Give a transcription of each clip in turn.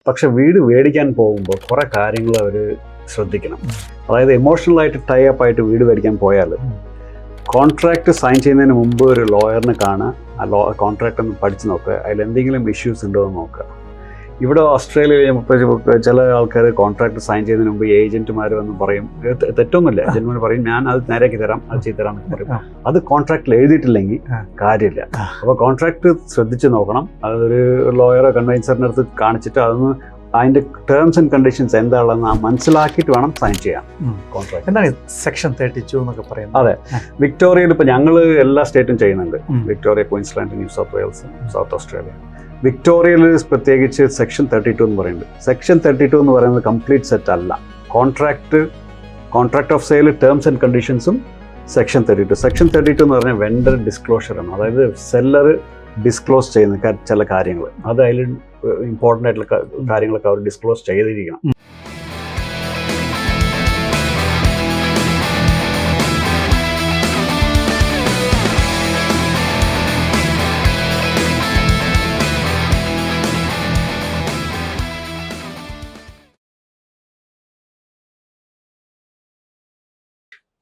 പക്ഷെ വീട് മേടിക്കാൻ പോകുമ്പോൾ കുറേ കാര്യങ്ങൾ അവർ ശ്രദ്ധിക്കണം. അതായത് എമോഷണലായിട്ട് ടൈ അപ്പ് ആയിട്ട് വീട് മേടിക്കാൻ പോയാൽ കോൺട്രാക്റ്റ് സൈൻ ചെയ്യുന്നതിന് മുമ്പ് ഒരു ലോയറിനെ കാണുക, ആ കോൺട്രാക്റ്റ് ഒന്ന് പഠിച്ച് നോക്കുക, അതിൽ എന്തെങ്കിലും ഇഷ്യൂസ് ഉണ്ടോ എന്ന് നോക്കുക. ഇവിടെ ഓസ്ട്രേലിയയിൽ ചില ആൾക്കാർ കോൺട്രാക്ട് സൈൻ ചെയ്യുന്നതിന് മുമ്പ് ഏജന്റുമാർ വന്ന് പറയും, തെറ്റൊന്നുമില്ല, ഏജന്റുമാർ പറയും ഞാൻ അത് നേരെയാക്കി തരാം, അത് ചെയ്തു തരാം എന്നൊക്കെ പറയും. അത് കോൺട്രാക്റ്റിൽ എഴുതിയിട്ടില്ലെങ്കിൽ കാര്യമില്ല. അപ്പോൾ കോൺട്രാക്ട് ശ്രദ്ധിച്ച് നോക്കണം. അതൊരു ലോയറോ കൺവെൻസറിൻ്റെ അടുത്ത് കാണിച്ചിട്ട് അതൊന്ന് അതിൻ്റെ ടേംസ് ആൻഡ് കണ്ടീഷൻസ് എന്താണെന്ന് മനസ്സിലാക്കിയിട്ട് വേണം സൈൻ ചെയ്യാൻ കോൺട്രാക്ട്. എന്താണ് സെക്ഷൻ 32 എന്നൊക്കെ പറയുന്നത്? അതെ, വിക്ടോറിയയിൽ ഇപ്പോൾ ഞങ്ങൾ എല്ലാ സ്റ്റേറ്റും ചെയ്യുന്നുണ്ട്. Victoria, Queensland, New South Wales, South Australia. വിക്ടോറിയയിൽ പ്രത്യേകിച്ച് സെക്ഷൻ 32 എന്ന് പറയുന്നുണ്ട്. സെക്ഷൻ 32 എന്ന് പറയുന്നത് കംപ്ലീറ്റ് സെറ്റ് അല്ല. Contract of sale terms and കണ്ടീഷൻസും സെക്ഷൻ 32. സെക്ഷൻ 32 എന്ന് പറഞ്ഞാൽ വെണ്ടർ ഡിസ്ക്ലോഷറാണ്. അതായത് സെല്ലർ ഡിസ്ക്ലോസ് ചെയ്യുന്ന ചില കാര്യങ്ങൾ, അത് അതിൽ ഇമ്പോർട്ടൻ്റ് ആയിട്ടുള്ള കാര്യങ്ങളൊക്കെ അവർ ഡിസ്ക്ലോസ് ചെയ്തിരിക്കണം.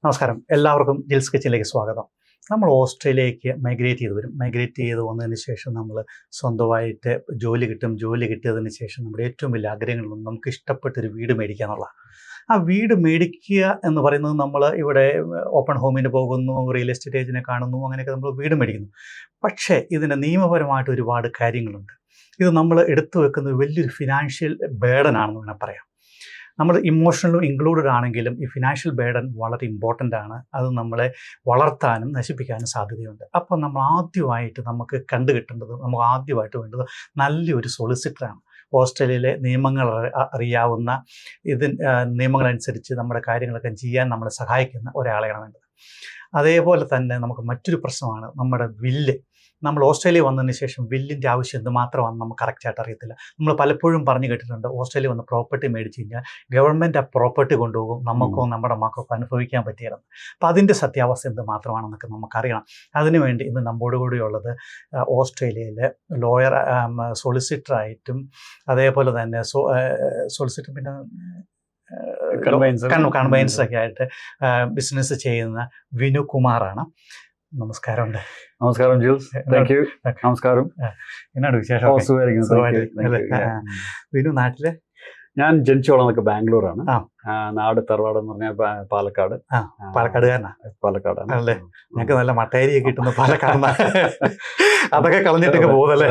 നമസ്കാരം, എല്ലാവർക്കും ജിൽസ് കിച്ചണിലേക്ക് സ്വാഗതം. നമ്മൾ ഓസ്ട്രേലിയയിലേക്ക് മൈഗ്രേറ്റ് ചെയ്ത് വന്നതിന് ശേഷം നമ്മൾ സ്വന്തമായിട്ട് ജോലി കിട്ടിയതിന് ശേഷം നമ്മുടെ ഏറ്റവും വലിയ ആഗ്രഹങ്ങളൊന്നും നമുക്ക് ഇഷ്ടപ്പെട്ടൊരു വീട് മേടിക്കുക എന്നുള്ളതാണ്. ആ വീട് മേടിക്കുക എന്ന് പറയുന്നത് നമ്മൾ ഇവിടെ ഓപ്പൺ ഹോമിന് പോകുന്നു, റിയൽ എസ്റ്റേറ്റ് ഏജന്റിനെ കാണുന്നു, അങ്ങനെയൊക്കെ നമ്മൾ വീട് മേടിക്കുന്നു. പക്ഷേ ഇതിന് നിയമപരമായിട്ട് ഒരുപാട് കാര്യങ്ങളുണ്ട്. ഇത് നമ്മൾ എടുത്തു വെക്കുന്നത് വലിയൊരു ഫിനാൻഷ്യൽ ബേർഡനാണെന്ന് വേണം പറയാം. നമ്മൾ ഇമോഷണലും ഇൻക്ലൂഡഡ് ആണെങ്കിലും ഈ ഫിനാൻഷ്യൽ ബേർഡൻ വളരെ ഇമ്പോർട്ടൻ്റ് ആണ്. അത് നമ്മളെ വളർത്താനും നശിപ്പിക്കാനും സാധ്യതയുണ്ട്. അപ്പോൾ നമ്മൾ ആദ്യമായിട്ട് നമുക്ക് നമുക്ക് ആദ്യമായിട്ട് വേണ്ടത് നല്ലൊരു സൊളിസിറ്ററാണ്. ഓസ്ട്രേലിയയിലെ നിയമങ്ങൾ അറിയാവുന്ന നിയമങ്ങളനുസരിച്ച് നമ്മുടെ കാര്യങ്ങളൊക്കെ ചെയ്യാൻ നമ്മളെ സഹായിക്കുന്ന ഒരാളെയാണ് വേണ്ടത്. അതേപോലെ തന്നെ നമുക്ക് മറ്റൊരു പ്രശ്നമാണ് നമ്മുടെ വില്ല്. നമ്മൾ ഓസ്ട്രേലിയ വന്നതിന് ശേഷം വില്ലിൻ്റെ ആവശ്യം എന്തുമാത്രമാണെന്ന് നമുക്ക് കറക്റ്റായിട്ട് അറിയത്തില്ല. നമ്മൾ പലപ്പോഴും പറഞ്ഞു കേട്ടിട്ടുണ്ട്, ഓസ്ട്രേലിയ വന്ന് പ്രോപ്പർട്ടി മേടിച്ച് കഴിഞ്ഞാൽ ഗവൺമെൻറ് ആ പ്രോപ്പർട്ടി കൊണ്ടുപോകും, നമുക്കോ നമ്മുടെ മക്കൾക്കോ അനുഭവിക്കാൻ പറ്റിയിരുന്നു. അപ്പോൾ അതിൻ്റെ സത്യാവസ്ഥ എന്തുമാത്രമാണെന്നൊക്കെ നമുക്കറിയണം. അതിനുവേണ്ടി ഇന്ന് നമ്മോട് കൂടിയുള്ളത് ഓസ്ട്രേലിയയിലെ ലോയർ, സൊളിസിറ്ററായിട്ടും അതേപോലെ തന്നെ സൊളിസിറ്റർ, പിന്നെ കൺവെൻസറൊക്കെ ആയിട്ട് ബിസിനസ് ചെയ്യുന്ന വിനു കുമാറാണ്. നമസ്കാരമുണ്ട്. നമസ്കാരം ജിൽസ്. Thank you. നമസ്കാരം. എന്നാണ് വിശേഷം? വിനു നാട്ടിലെ? ഞാൻ ജനിച്ചു വളർന്നൊക്കെ ബാംഗ്ലൂരാണ്. നാട് തറവാട് എന്ന് പറഞ്ഞാൽ പാലക്കാട്. പാലക്കാടാണ് അല്ലേ? ഞങ്ങൾക്ക് നല്ല മട്ടേരിയൊക്കെ കിട്ടുന്ന പാലക്കാട്. അതൊക്കെ കളഞ്ഞിട്ടൊക്കെ പോകുന്നല്ലേ?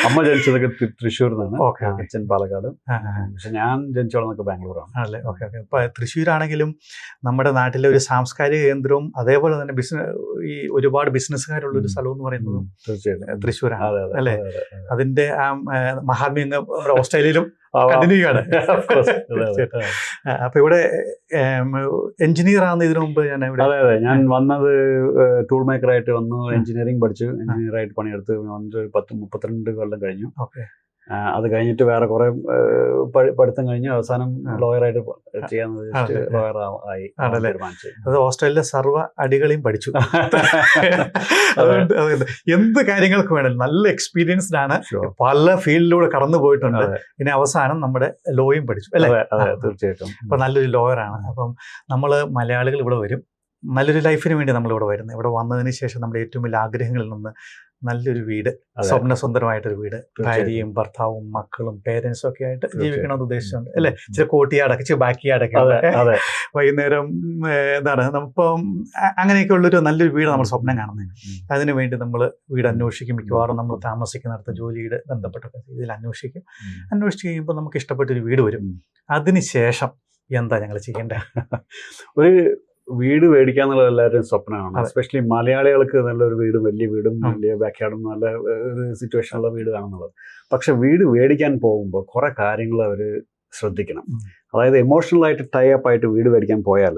അമ്മ ജനിച്ചതൊക്കെ തൃശ്ശൂർ നിന്നാണ്, അച്ഛൻ പാലക്കാട്. പക്ഷെ ഞാൻ ജനിച്ചു വളർന്നൊക്കെ ബാംഗ്ലൂരാണ്. അല്ലേ? ഓക്കെ. ഇപ്പൊ തൃശ്ശൂരാണെങ്കിലും നമ്മുടെ നാട്ടിലെ ഒരു സാംസ്കാരിക കേന്ദ്രവും അതേപോലെ തന്നെ ഈ ഒരുപാട് ബിസിനസ്സുകാരുള്ള ഒരു സ്ഥലം എന്ന് പറയുന്നത് തീർച്ചയായിട്ടും തൃശ്ശൂരാണ് അല്ലേ? അതിന്റെ മഹാത്മ്യം ഓസ്ട്രേലിയയിലും കണ്ടിന്യൂ ആണ്. അപ്പൊ ഇവിടെ എഞ്ചിനീയർ ആവുന്ന ഇതിനു മുമ്പ് ഞാൻ വന്നത് ടൂൾ മേക്കറായിട്ട് വന്നു. എഞ്ചിനീയറിംഗ് പഠിച്ചു, എഞ്ചിനീയറായിട്ട് പണിയെടുത്ത് 32 കൊല്ലം കഴിഞ്ഞു. അത് കഴിഞ്ഞിട്ട് വേറെ കുറെ പഠിത്തം കഴിഞ്ഞു. അവസാനം ലോയറായിട്ട് ചെയ്യാന്ന് വെച്ചിട്ട് ലോയർ ആയി തീരുമാനിച്ചു. അത് ഓസ്ട്രേലിയയിലെ സർവ്വ അടികളെയും പഠിച്ചു. അതുകൊണ്ട് എന്ത് കാര്യങ്ങൾക്ക് വേണമെങ്കിലും നല്ല എക്സ്പീരിയൻസ്ഡ് ആണ്, പല ഫീൽഡിലൂടെ കടന്നു പോയിട്ടുണ്ട്. ഇനി അവസാനം നമ്മുടെ ലോയും പഠിച്ചു അല്ലേ? തീർച്ചയായിട്ടും. അപ്പൊ നല്ലൊരു ലോയറാണ്. അപ്പം നമ്മള് മലയാളികൾ ഇവിടെ വരും, നല്ലൊരു ലൈഫിന് വേണ്ടി നമ്മൾ ഇവിടെ വരുന്നത്. ഇവിടെ വന്നതിന് ശേഷം നമ്മുടെ ഏറ്റവും വലിയ ആഗ്രഹങ്ങളിൽ നിന്ന് നല്ലൊരു വീട്, സ്വപ്നസുന്ദരമായിട്ടൊരു വീട്, ഭാര്യയും ഭർത്താവും മക്കളും പേരൻസും ഒക്കെ ആയിട്ട് ജീവിക്കണമെന്ന് ഉദ്ദേശിച്ചുണ്ട് അല്ലേ? ഇച്ചിരി കോട്ടിയാടൊക്കെ, ഇച്ചിരി ബാക്കിയാടൊക്കെ വൈകുന്നേരം എന്താണ് നമ്മളിപ്പം അങ്ങനെയൊക്കെ ഉള്ളൊരു നല്ലൊരു വീട് നമ്മൾ സ്വപ്നം കാണുന്നത്. അതിനു വേണ്ടി നമ്മൾ വീട് അന്വേഷിക്കും. മിക്കവാറും നമ്മൾ താമസിക്കുന്നിടത്ത് ജോലിയുടെ ബന്ധപ്പെട്ടൊക്കെ ഇതിൽ അന്വേഷിച്ച് കഴിയുമ്പോൾ നമുക്ക് ഇഷ്ടപ്പെട്ടൊരു വീട് വരും. അതിനുശേഷം എന്താ ഞങ്ങൾ ചെയ്യേണ്ടത്? ഒരു വീട് മേടിക്കുക എന്നുള്ളത് എല്ലാവരുടെയും സ്വപ്നമാണ്. എസ്പെഷ്യലി മലയാളികൾക്ക് നല്ലൊരു വീടും, വലിയ വീടും, വലിയ ബാക്ക്യാർഡും, നല്ല ഒരു സിറ്റുവേഷനുള്ള വീട് കാണുന്നുള്ളത്. പക്ഷെ വീട് മേടിക്കാൻ പോകുമ്പോൾ കുറേ കാര്യങ്ങൾ അവർ ശ്രദ്ധിക്കണം. അതായത് എമോഷണലായിട്ട് ടൈ അപ്പ് ആയിട്ട് വീട് മേടിക്കാൻ പോയാൽ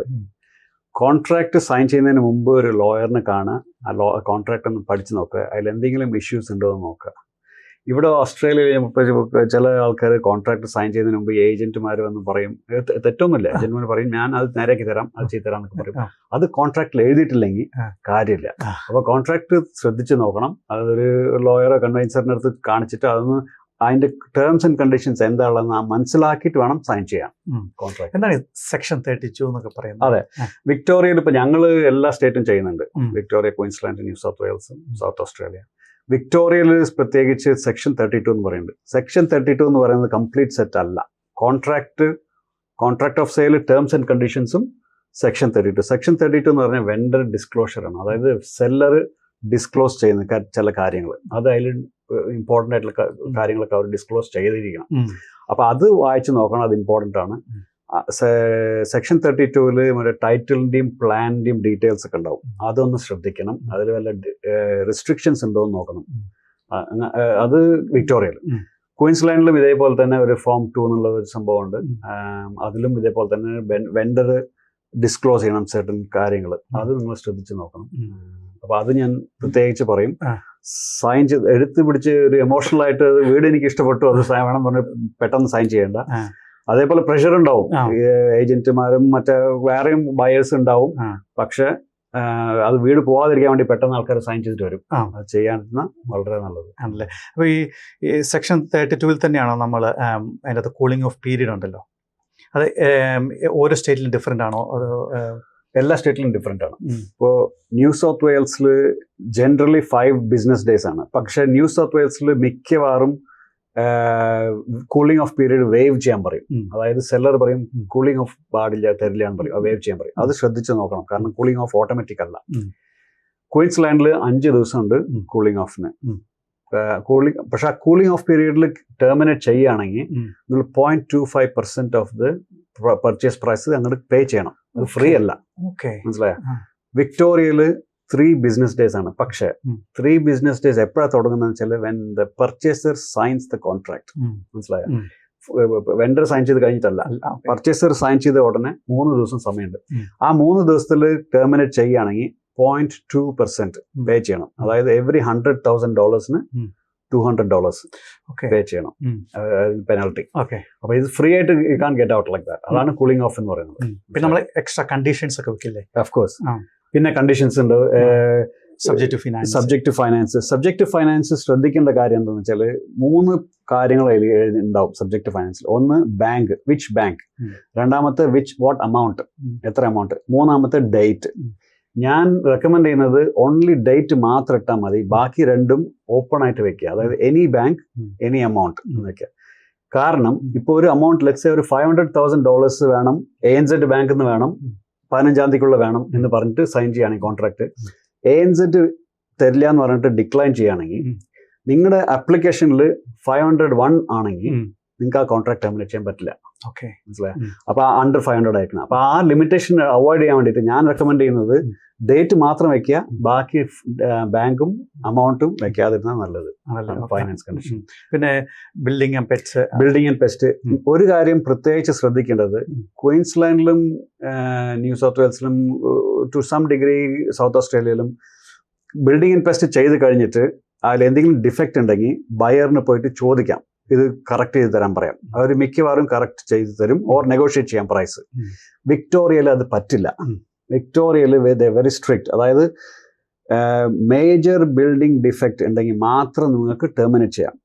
കോൺട്രാക്ട് സൈൻ ചെയ്യുന്നതിന് മുമ്പ് ഒരു ലോയറിനെ കാണുക, ആ കോൺട്രാക്ട് ഒന്ന് പഠിച്ച് നോക്കുക, അതിൽ എന്തെങ്കിലും ഇഷ്യൂസ് ഉണ്ടോ എന്ന് നോക്കുക. ഇവിടെ ഓസ്ട്രേലിയയിൽ ചില ആൾക്കാർ കോൺട്രാക്ട് സൈൻ ചെയ്യുന്നതിന് മുമ്പ് ഏജന്റുമാർ വന്ന് പറയും, തെറ്റൊന്നുമില്ല, ഏജന്റുമാർ പറയും ഞാൻ അത് നേരെയാക്കി തരാം, അത് ചെയ്തു തരാം എന്നൊക്കെ പറയും. അത് കോൺട്രാക്റ്റിൽ എഴുതിയിട്ടില്ലെങ്കിൽ കാര്യമില്ല. അപ്പോൾ കോൺട്രാക്ട് ശ്രദ്ധിച്ച് നോക്കണം. അതൊരു ലോയറോ കൺവെൻസറിൻ്റെ അടുത്ത് കാണിച്ചിട്ട് അതൊന്ന് അതിന്റെ ടേംസ് ആൻഡ് കണ്ടീഷൻസ് എന്താണെന്ന് മനസ്സിലാക്കിയിട്ട് വേണം സൈൻ ചെയ്യാൻ കോൺട്രാക്ട്. എന്താണ് സെക്ഷൻ 32 എന്നൊക്കെ പറയുന്നത്? അതെ, വിക്ടോറിയയിൽ ഇപ്പൊ ഞങ്ങൾ എല്ലാ സ്റ്റേറ്റും ചെയ്യുന്നുണ്ട്. Victoria, Queensland, New South Wales, South Australia. വിക്ടോറിയയിൽ പ്രത്യേകിച്ച് സെക്ഷൻ 32 എന്ന് പറയുന്നുണ്ട്. സെക്ഷൻ 32 എന്ന് പറയുന്നത് കംപ്ലീറ്റ് സെറ്റ് അല്ല. Contract of sale terms and കണ്ടീഷൻസും സെക്ഷൻ 32. സെക്ഷൻ 32 എന്ന് പറഞ്ഞാൽ വെണ്ടർ ഡിസ്ക്ലോഷർ ആണ്. അതായത് സെല്ലർ ഡിസ്ക്ലോസ് ചെയ്യുന്ന ചില കാര്യങ്ങൾ, അത് അതിൽ ഇമ്പോർട്ടൻ്റ് ആയിട്ടുള്ള കാര്യങ്ങളൊക്കെ അവർ ഡിസ്ക്ലോസ് ചെയ്തിരിക്കണം. അപ്പൊ അത് വായിച്ച് നോക്കണം, അത് ഇമ്പോർട്ടൻ്റ് ആണ്. സെക്ഷൻ 32-ൽ മറ്റേ ടൈറ്റിലിന്റെയും പ്ലാനിന്റെയും ഡീറ്റെയിൽസ് ഒക്കെ ഉണ്ടാവും, അതൊന്ന് ശ്രദ്ധിക്കണം. അതിൽ വല്ല റെസ്ട്രിക്ഷൻസ് ഉണ്ടോ എന്ന് നോക്കണം. അത് വിക്ടോറിയയിൽ. ക്വീൻസ്ലാൻഡിലും ഇതേപോലെ തന്നെ ഒരു ഫോം 2 എന്നുള്ള ഒരു സംഭവമുണ്ട്. അതിലും ഇതേപോലെ തന്നെ വെണ്ടർ ഡിസ്ക്ലോസ് ചെയ്യണം സർട്ടൻ കാര്യങ്ങൾ, അത് നിങ്ങൾ ശ്രദ്ധിച്ച് നോക്കണം. അപ്പൊ അത് ഞാൻ പ്രത്യേകിച്ച് പറയും. സൈൻ ചെയ്ത് എടുത്ത് പിടിച്ച് ഒരു എമോഷണൽ ആയിട്ട് വീട് എനിക്ക് ഇഷ്ടപ്പെട്ടു, അത് വേണം പറഞ്ഞ് പെട്ടെന്ന് സൈൻ ചെയ്യേണ്ട. അതേപോലെ പ്രഷർ ഉണ്ടാവും, ഏജന്റുമാരും മറ്റേ വേറെയും ബയേഴ്സ് ഉണ്ടാവും. പക്ഷെ അത് വീട് പോവാതിരിക്കാൻ വേണ്ടി പെട്ടെന്ന് ആൾക്കാർ സൈൻ ചെയ്തിട്ട് വരും. അത് ചെയ്യാൻ വളരെ നല്ലത് ആണല്ലേ. അപ്പൊ ഈ സെക്ഷൻ 32-ൽ തന്നെയാണോ നമ്മൾ അതിനകത്ത് കൂളിംഗ് ഓഫ് പീരീഡ് ഉണ്ടല്ലോ, അത് ഓരോ സ്റ്റേറ്റിലും ഡിഫറെൻ്റ് ആണോ? അത് എല്ലാ സ്റ്റേറ്റിലും ഡിഫറെൻ്റ് ആണ്. ഇപ്പോൾ ന്യൂ സൗത്ത് വെയിൽസിൽ ജനറലി 5 business days ആണ്. പക്ഷെ ന്യൂ സൗത്ത് വെയിൽസിൽ മിക്കവാറും കൂളിംഗ് ഓഫ് പീരീഡ് വേവ് ചെയ്യാൻ പറയും. അതായത് സെല്ലർ പറയും കൂളിംഗ് ഓഫ് പാടില്ല, തരില്ല എന്ന് പറയും, വേവ് ചെയ്യാൻ പറയും. അത് ശ്രദ്ധിച്ച് നോക്കണം, കാരണം കൂളിംഗ് ഓഫ് ഓട്ടോമാറ്റിക് അല്ല. ക്വീൻസ്ലാൻഡിൽ 5 ദിവസമുണ്ട് കൂളിംഗ് ഓഫിന്. പക്ഷെ ആ കൂളിംഗ് ഓഫ് പീരീഡിൽ ടെർമിനേറ്റ് ചെയ്യുകയാണെങ്കിൽ നിങ്ങൾ 0.25% ഓഫ് ദ പർച്ചേസ് പ്രൈസ് അങ്ങോട്ട് പേ ചെയ്യണം. അത് ഫ്രീ അല്ല, മനസ്സിലായോ? വിക്ടോറിയയിൽ 3 business days ആണ്. പക്ഷേ 3 business days എപ്പോഴാണ് തുടങ്ങുന്നത് വെച്ചാൽ when the purchaser signs the contract, മനസ്സിലായോ? വെണ്ടർ സൈൻ ചെയ്ത് കഴിഞ്ഞിട്ടല്ല, പർച്ചേസർ സൈൻ ചെയ്ത ഉടനെ 3 ദിവസം സമയമുണ്ട്. ആ 3 ദിവസത്തിൽ ടെർമിനേറ്റ് ചെയ്യുകയാണെങ്കിൽ 0.2% പേ ചെയ്യണം. അതായത് എവറി $100,000 $200 പേ ചെയ്യണം പെനാൽറ്റി. അപ്പൊ ഇത് ഫ്രീ ആയിട്ട് you can get out like that. അതാണ് കൂളിംഗ് ഓഫ് എന്ന് പറയുന്നത്. പിന്നെ നമ്മൾ എക്സ്ട്രാ കണ്ടീഷൻസ് ഒക്കെ വെക്കില്ലേ? Of course. പിന്നെ കണ്ടീഷൻസ് ഉണ്ട്. സബ്ജക്ട് ടു ഫൈനാൻസ് ശ്രദ്ധിക്കേണ്ട കാര്യം എന്താണെന്ന് വെച്ചാൽ 3 കാര്യങ്ങൾ ഉണ്ടാവും സബ്ജക്ട് ഫൈനാൻസിൽ. ഒന്ന് ബാങ്ക്, വിച്ച് ബാങ്ക്. രണ്ടാമത്തെ വാട്ട് അമൗണ്ട്, എത്ര എമൗണ്ട്. മൂന്നാമത്തെ ഡേറ്റ്. ഞാൻ റെക്കമെൻഡ് ചെയ്യുന്നത് ഓൺലി ഡേറ്റ് മാത്രം ഇട്ടാൽ മതി, ബാക്കി രണ്ടും ഓപ്പൺ ആയിട്ട് വെക്കുക. അതായത് എനി ബാങ്ക് എനി എമൗണ്ട് എന്ന് വെക്കുക. കാരണം ഇപ്പോൾ ഒരു എമൗണ്ട് ലെറ്റ്സ് ഒരു $500,000 വേണം, ANZ ബാങ്കിൽ നിന്ന് വേണം, 15-ാം തീയതിക്കുള്ള വേണം എന്ന് പറഞ്ഞിട്ട് സൈൻ ചെയ്യുകയാണെങ്കിൽ കോൺട്രാക്ട്, ANZ തരില്ല എന്ന് പറഞ്ഞിട്ട് ഡിക്ലൈൻ ചെയ്യുകയാണെങ്കിൽ നിങ്ങളുടെ ആപ്ലിക്കേഷനിൽ 501 ആണെങ്കിൽ നിങ്ങൾക്ക് ആ കോൺട്രാക്ട് ടെർമിനേറ്റ് ചെയ്യാൻ പറ്റില്ല. മനസ്സിലായോ? അപ്പൊ അണ്ടർ 500 ആയിരിക്കണം. അപ്പൊ ആ ലിമിറ്റേഷൻ അവോയ്ഡ് ചെയ്യാൻ വേണ്ടിയിട്ട് ഞാൻ റെക്കമെൻഡ് ചെയ്യുന്നത് ഡേറ്റ് മാത്രം വെക്കുക, ബാക്കി ബാങ്കും അമൗണ്ടും വെക്കാതിരുന്നാൽ നല്ലത്. Finance condition. പിന്നെ ബിൽഡിംഗ് ആൻഡ് പെസ്റ്റ്. ഒരു കാര്യം പ്രത്യേകിച്ച് ശ്രദ്ധിക്കേണ്ടത്, ക്വീൻസ്ലാൻഡിലും ന്യൂ സൗത്ത് വെയിൽസിലും ടു സം ഡിഗ്രി സൗത്ത് ഓസ്ട്രേലിയയിലും ബിൽഡിംഗ് ആൻഡ് പെസ്റ്റ് ചെയ്ത് കഴിഞ്ഞിട്ട് അതിൽ എന്തെങ്കിലും ഡിഫക്റ്റ് ഉണ്ടെങ്കിൽ ബയറിന് പോയിട്ട് ചോദിക്കാം, ഇത് കറക്റ്റ് ചെയ്ത് തരാൻ പറയാം. അവർ മിക്കവാറും കറക്റ്റ് ചെയ്ത് തരും, ഓർ നെഗോഷിയേറ്റ് ചെയ്യാം പ്രൈസ്. വിക്ടോറിയയിൽ അത് പറ്റില്ല. വിക്ടോറിയയിൽ വെരി സ്ട്രിക്റ്റ്. അതായത് മേജർ ബിൽഡിംഗ് ഡിഫക്റ്റ് ഉണ്ടെങ്കിൽ മാത്രം നിങ്ങൾക്ക് ടെർമിനേറ്റ് ചെയ്യാം.